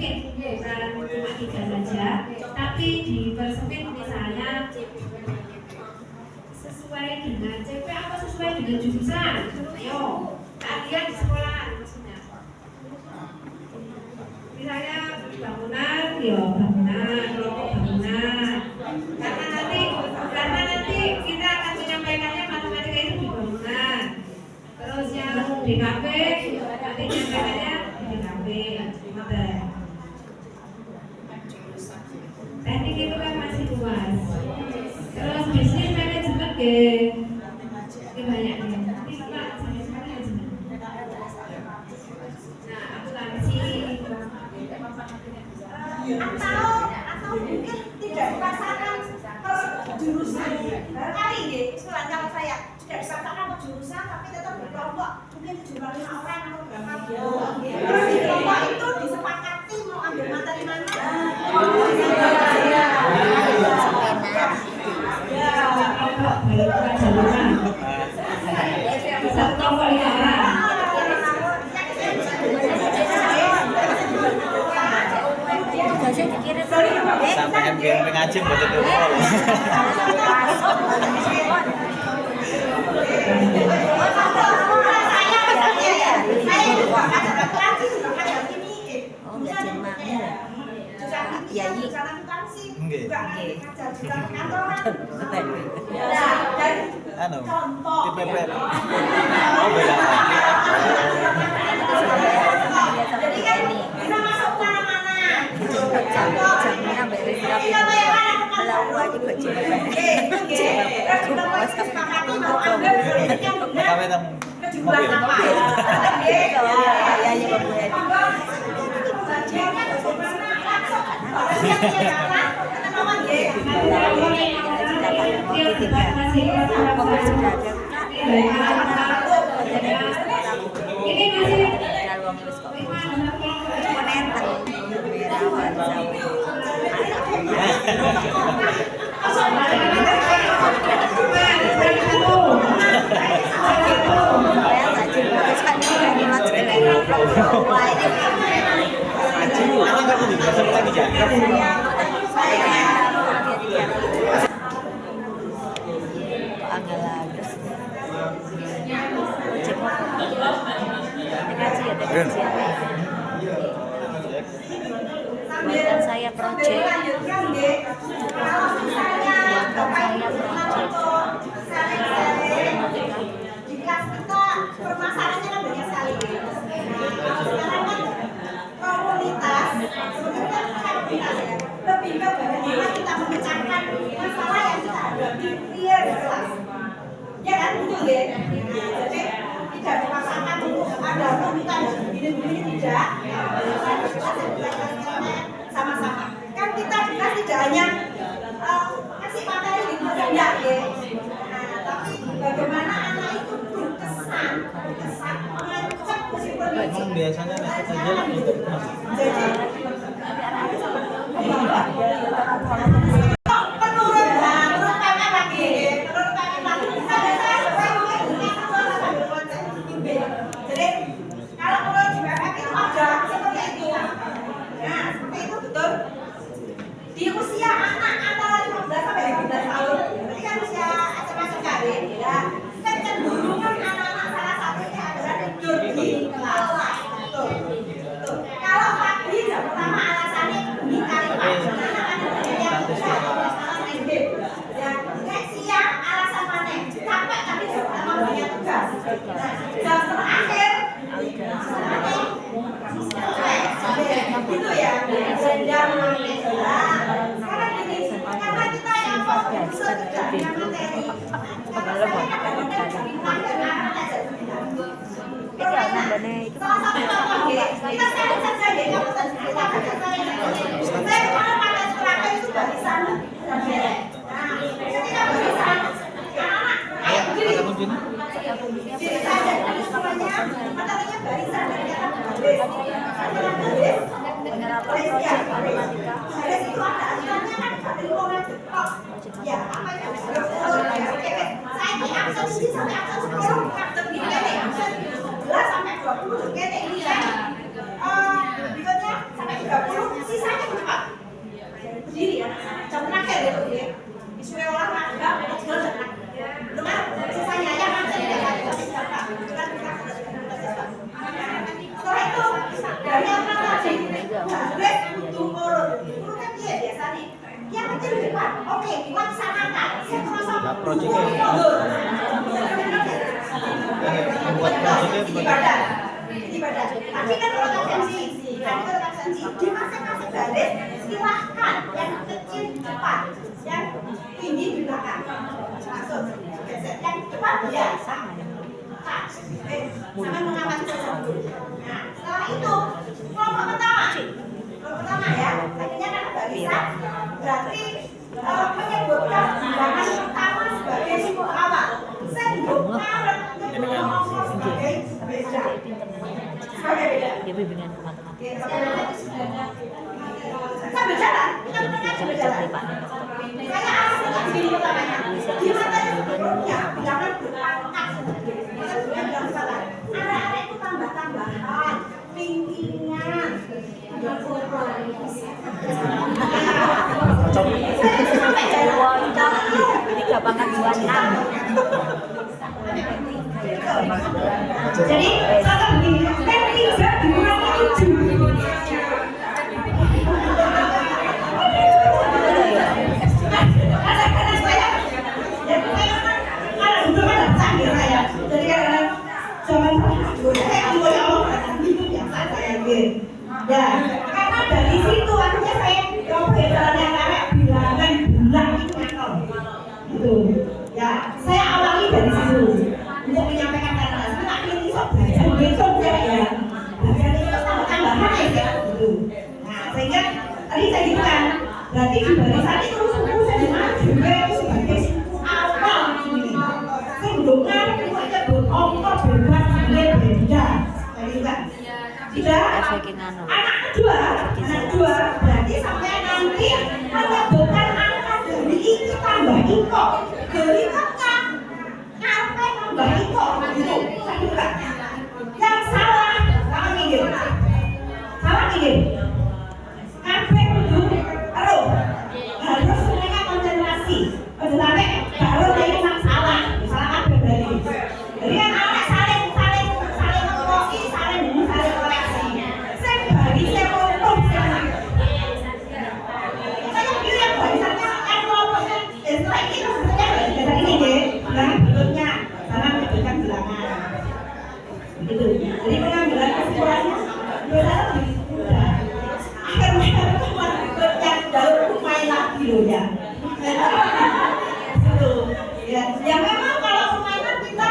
dipersempit, bukan cuma 3 saja, tapi dipersempit misalnya sesuai dengan CP apa sesuai dengan jurusan. Ayo, keahlian di sekolahan maksudnya. Misalnya bangunan, ya bangunan, kelompok bangunan. Karena nanti kita akan menyampaikannya matematika itu di bangunan. Terus yang DKP nanti menyampaikannya di DKP. Teknik itu kan masih luas. Terus bisnis manajemen ke banyak nih. Ini Pak bisnis manajemen. Nah, akuntansi. Atau mungkin tidak dipaksakan ke jurusan. Barangkali deh, setelah kalau saya tidak dipaksakan ke jurusan, tapi tetap berkelompok mungkin 75 orang atau berapa. Terus di kelompok itu disepakati mau ambil materi mana. Sampai MGM ngaji betul betul. Anu, TPP. Oh beda. Jadi kan bisa masuk mana-mana. Jamnya beres-beres melawan itu Kami tang mobil. Buatan saya project. Di kelas kita permasalahannya kan banyak sekali. Sekarang kan komunitas, sebenarnya komunitas ya, lebih ke bagaimana kita memecahkan masalah yang kita hadapi real di kelas. Ya kan, betul ya? Jadi tidak dipaksakan untuk ada komunitas begini-begini tidak. Sama-sama. Kan kita di kelas tidak hanya kasih materi di kelas ya. Tapi bagaimana anak itu berkesan mengancam meskipun Emang biasanya nekat aja lah untuk masuk. jadi menurut kakak lagi jadi kalau menurut BPK itu ada seperti itu. Nah seperti itu betul. Di usia anak antara 15 sampai 18 tahun, berarti kan usia SMA ya, kan cenderungan anak-anak salah satunya adalah tidur di kelas. Betul. Kalau pagi jam pertama alasannya ini kali anak-anak yang alasan SD. Ya, kayak siang alasan mana? Capek tapi jam pertama punya tugas. Nah, jam terakhir gitu ya. Jam sekarang gini, karena kita yang fokus dengan materi. Salah satu contoh kita sebut saja deh, kamu cerita pada saya kemarin pada sekolah itu barisan dan beres. Nah, ketika barisan, anak-anak, ayo berdiri. Diri saja, tapi semuanya materinya barisan dan kata baris. Baris ya, baris itu ada aturannya kan, ada 5 meter. Ya, apa yang saya ini absensi sampai absen 10, absen gini kan ya, absen 11 sampai 20 gitu ini ya. Berikutnya sampai 30 kudu urut. Urutnya piye biasane? Yang kecil di depan. Oke, dilaksanakan. Sing merasa Nah, proyeknya buat proyeknya ibadah. Tapi kan urut absensi. Di masing-masing baris silahkan yang kecil di depan, yang tinggi di belakang. Masuk. Yang depan biasa. Sama mengamati sesuatu. Nah, setelah itu kelompok pertama ya, akhirnya kan barisan berarti menyebutkan bilangan pertama sebagai simbol awal, sendok Arab menyebut sebagai beda. Sebagai beda. Dia bimbingan teman-teman. Sambil jalan, kita mendengar sambil jalan. Saya asal sini pertamanya. Di mata sebelumnya bilangan berpangkat. Anak-anak itu tambah-tambahan, pingpingan, Tiga pangkat 26. Jadi kata begini, kan 3 dikurangi 7. Karena saya, ya kalau dulu kan canggih saya. Jadi karena zaman saya itu biasa saya bikin. Ya, karena dari situ akhirnya saya coba jalannya kayak bilangan bulan itu ngetol. Gitu. Ya, saya awali dari situ untuk menyampaikan karena saya ini sok belajar besok ya. Belajar itu tambah-tambahan ya gitu. Nah, sehingga tadi saya bilang berarti di barisan itu suku saya juga sebagai suku awal ini. Sebelumnya itu aja berongkos bebas beda. Tadi kan tidak anak kedua berarti sampai nanti menyebutkan angka dari itu tambah iko dari kakak sampai tambah iko gitu yang salah minggir sampai kudu harus mereka konsentrasi sampai baru dia memang salah kabeh berarti jadi kan anak saling mengopi saling koreksi saya bagi saya untuk saya pilih yang barisannya yang kelompoknya setelah itu sebenarnya dari ini deh bilangan berikutnya karena memberikan bilangan begitu jadi pengambilan kesimpulannya bilangan lebih mudah akhirnya yang jalur main lagi loh ya gitu ya memang kalau permainan kita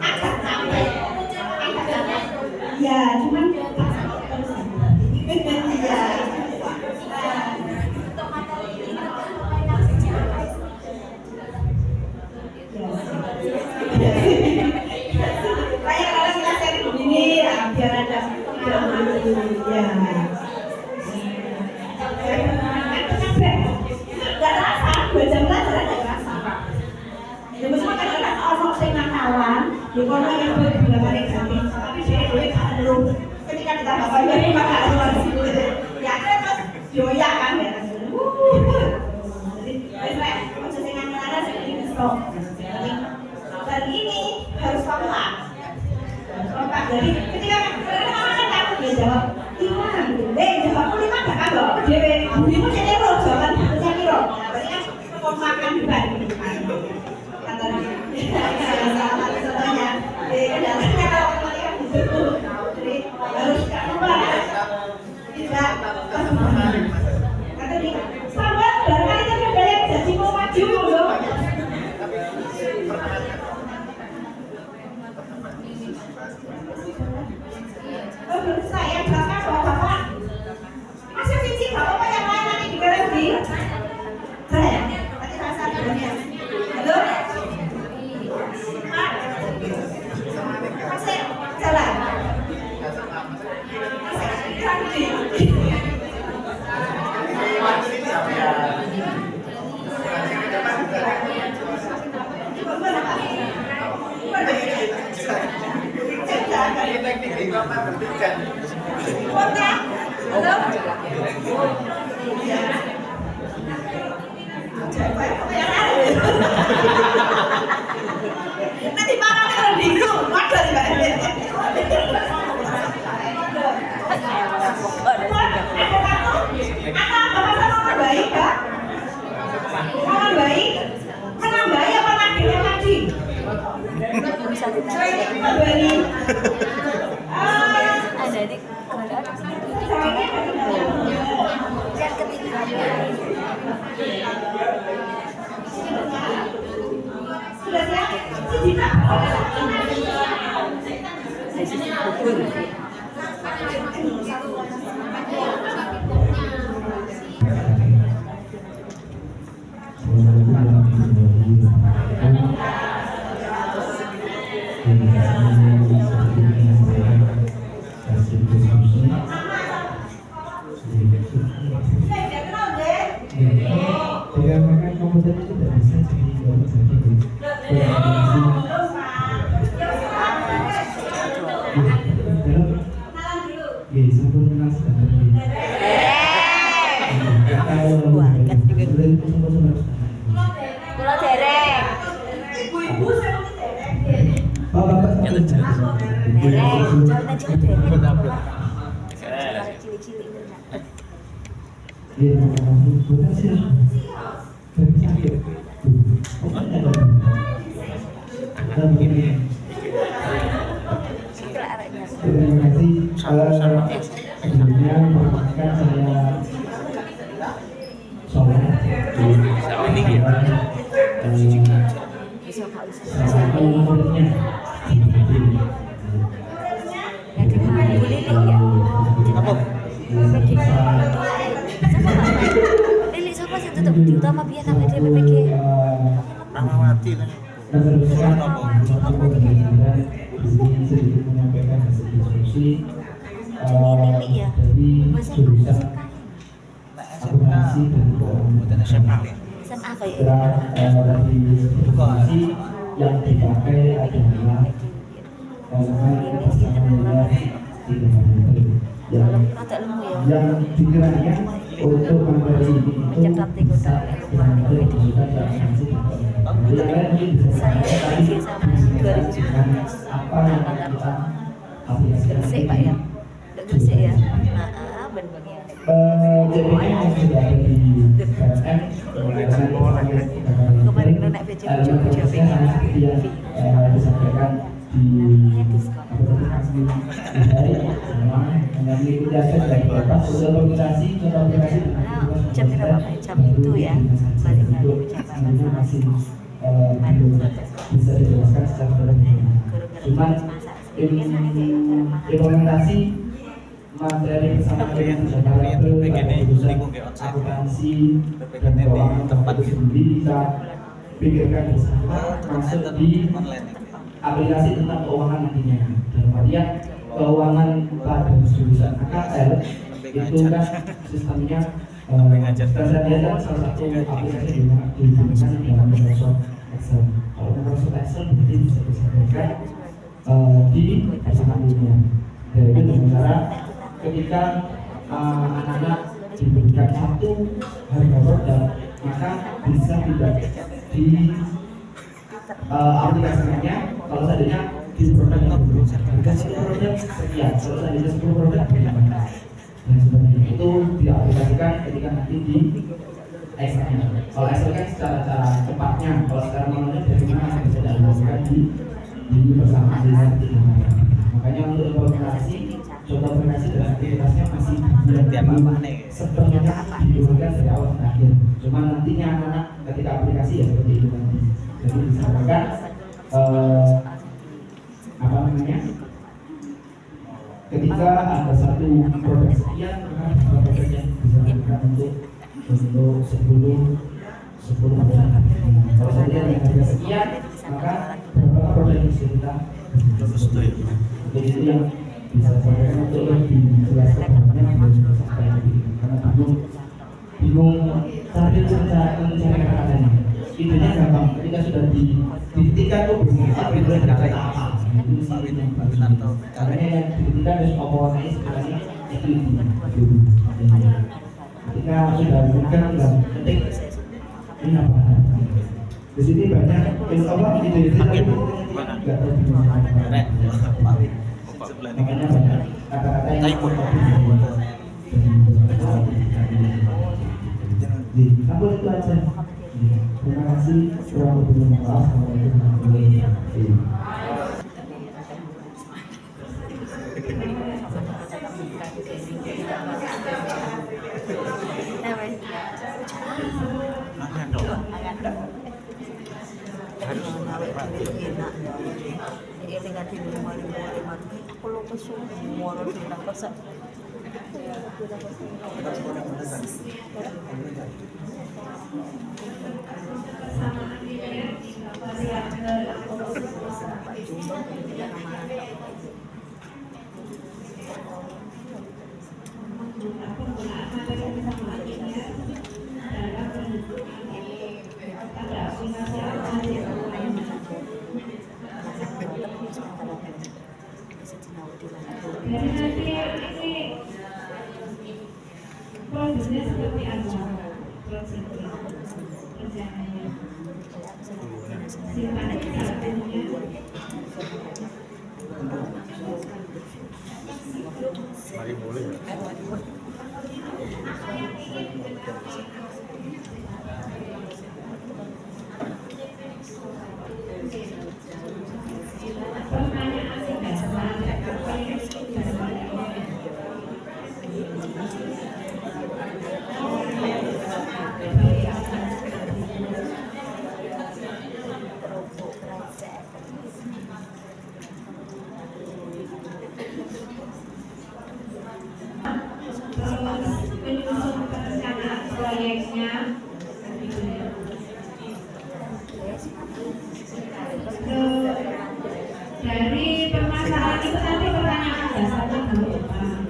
agak capek ya cuman ya kayak kalau kita sharing begini ya biar ada ya nggak rasa 2 jam belajar nggak rasa ya mesti kadang-kadang orang sing nakalan di kono yang berbilangan negatif tapi dia duit belum ketika ditambah bayar maka harus ya terus joya kan ya jadi baik macam sing nakalan sing stop dan ini harus kompak jadi ketika orang kan takut dia jawab 5 jawab 5 gak kan loh dewe burimu jadi roh jawaban saya kira berarti kan kompakan dibanding kata salah contohnya kendalanya kalau matematika buku jadi harus gak lupa tidak kata dia sahabat barangkali kan ada yang jadi mau maju loh saya jelaskan bahwa bapak masih sisi bapak yang lain nanti digaransi saya nanti rasa dunia halo pak masih jalan masih janji Dikarenakan komputer itu tidak bisa jadi dalam satu sampun kenal sudah Kula dereng. Ibu-ibu seperti derek. Dereng, jangan aja dereng. Cilik-cilik. Iya, bukan sih. Sakit. Terima kasih. Sebelumnya perkenalkan saya Soleh. Salah satu muridnya. Yang di mana Bu Lili ya? Apa? PPG. Lili siapa sih tutup di utama biar sampai dia PPG. Rahmawati kan. Meneruskan sedikit menyampaikan hasil diskusi Lili ya. dari jurusan akuntansi dan Bukan SMA. SMA kayak dari diskusi yang dipakai adalah elemen persamaan yang rada lemu ya. yang dikiranya untuk materi ini itu sangat dibutuhkan dalam akuntansi. Yang lain mungkin bisa Saya sama 2019. apa yang kita aplikasikan. Gresik Pak ya. Udah Gresik ya. Nah, bener ya. Jadinya yang sudah ada di PSM Kemarin kena naik BC elemen prosesnya sama seperti yang disampaikan di aplikasi sama dengan mengikuti aspek dari beberapa sosial organisasi contoh aplikasi Jam berapa Pak? Jam itu ya. Balik lagi jam ini masih belum bisa dijelaskan secara terang. Cuman implementasi materi bersama dengan jurusan akuntansi dan keuangan tempat sendiri kita pikirkan bersama masuk di aplikasi tentang keuangan nantinya. Dalam artian keuangan pada jurusan AKL itu kan sistemnya tersedia kan salah satu aplikasi yang digunakan dalam Microsoft Excel. Kalau Microsoft Excel berarti bisa disampaikan di pasangan dunia. Jadi dengan cara ketika anak-anak diberikan satu harga produk, maka bisa tidak di aplikasikannya kalau seandainya di produk yang berbeda harga 10 produk sekian, kalau seandainya 10 produk bagaimana dan sebagainya itu diaplikasikan ketika nanti di Excel-nya. Kalau Excel kan cara cepatnya, kalau secara manualnya bagaimana bisa diaplikasikan di bersama dengan makanya untuk implementasi contoh aplikasi dan aktivitasnya masih sepenuhnya diberikan dari awal sampai akhir. Cuma nantinya anak ketika aplikasi ya seperti itu nanti. Jadi disampaikan apa namanya? Ketika ada satu produk sekian, maka produk yang disarankan untuk 10 produk. Kalau saja dengan harga sekian, maka berapa produk yang bisa kita jadi itu yang bisa sampaikan untuk lebih jelas karena bingung cara mencari kata-katanya. Idenya gampang, ketika sudah diketikkan tuh apa itu yang kata apa itu sih yang bagus. Karena yang diketikkan harus apa warnanya sebenarnya itu ketika sudah memegang dan ketik ini apa? Di sini banyak apa ide-ide tapi nggak tahu gimana. Makanya banyak kata-kata yang aku itu aja. Terima kasih. Kurang lebih maaf. Assalamualaikum warahmatullahi wabarakatuh. Harus Aku lupa semua orang bilang kosak. Jadi nanti ini prosesnya seperti apa? Prosesnya, rencananya. Silakan satunya. Mari boleh ya. Pertanyaan dasar apa yang menyusun perencanaan proyeknya dari permasalahan itu nanti pertanyaan dasarnya dulu terus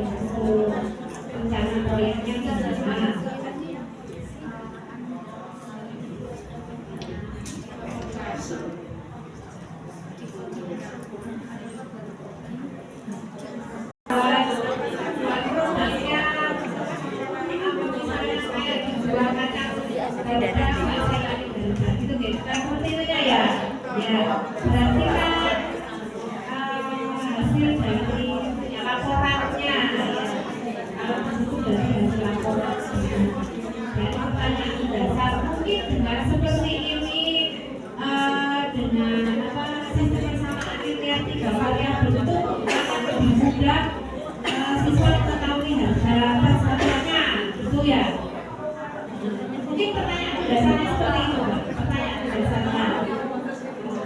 untuk rencana proyeknya gimana. Berarti kan hasil dari laporannya kalau itu dari hasil laporan dan pertanyaan dasar mungkin dengan seperti ini dengan sistem persamaan nilai 3 variabel itu akan lebih mudah siswa mengetahui harga satuannya itu ya. Mungkin pertanyaan dasarnya seperti itu, pertanyaan dasarnya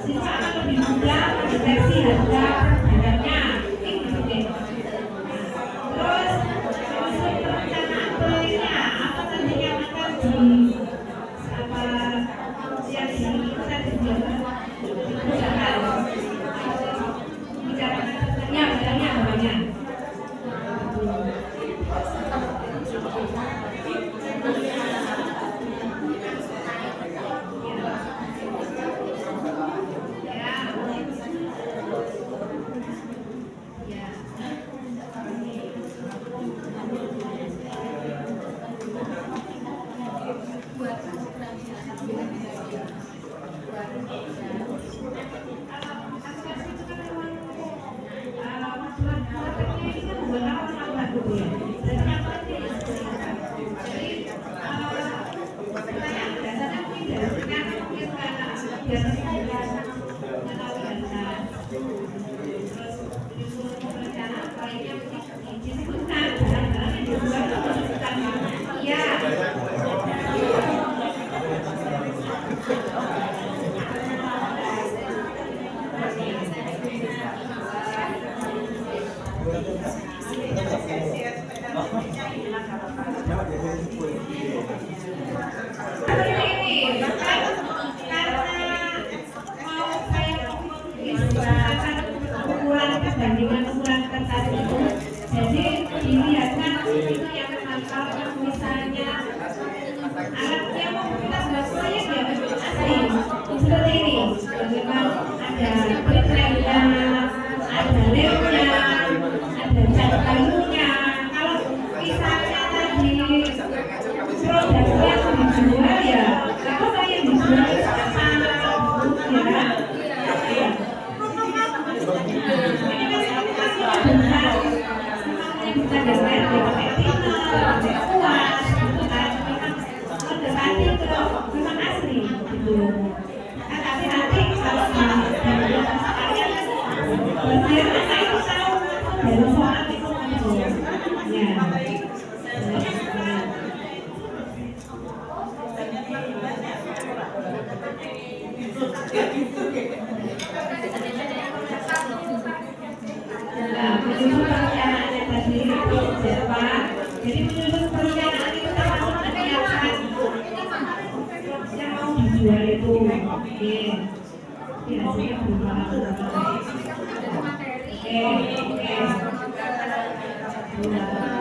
siswa akan lebih mudah mendeteksi harga barangnya, gitu deh. Terus proses perencanaan proyeknya apa nantinya akan yang kita dibicarakan barangnya banyak. Jadi dilihatkan itu yang kalau misalnya alatnya mau kita buat proyek ya asli seperti ini, bagaimana ada printnya, ada lemnya, ada cat kayunya. Kalau misalnya tadi produk yang dijual ya, apa yang dijual apa ya? Kita pakai kuas, memang asli gitu. Tapi nanti kalau bagian anak itu tahu dari soal itu ya. menyusun perencanaannya tadi itu Pak. Jadi menyusun perencanaan itu termasuk menyiapkan yang mau dijual itu. Oke. Hasilnya berupa apa? Oke.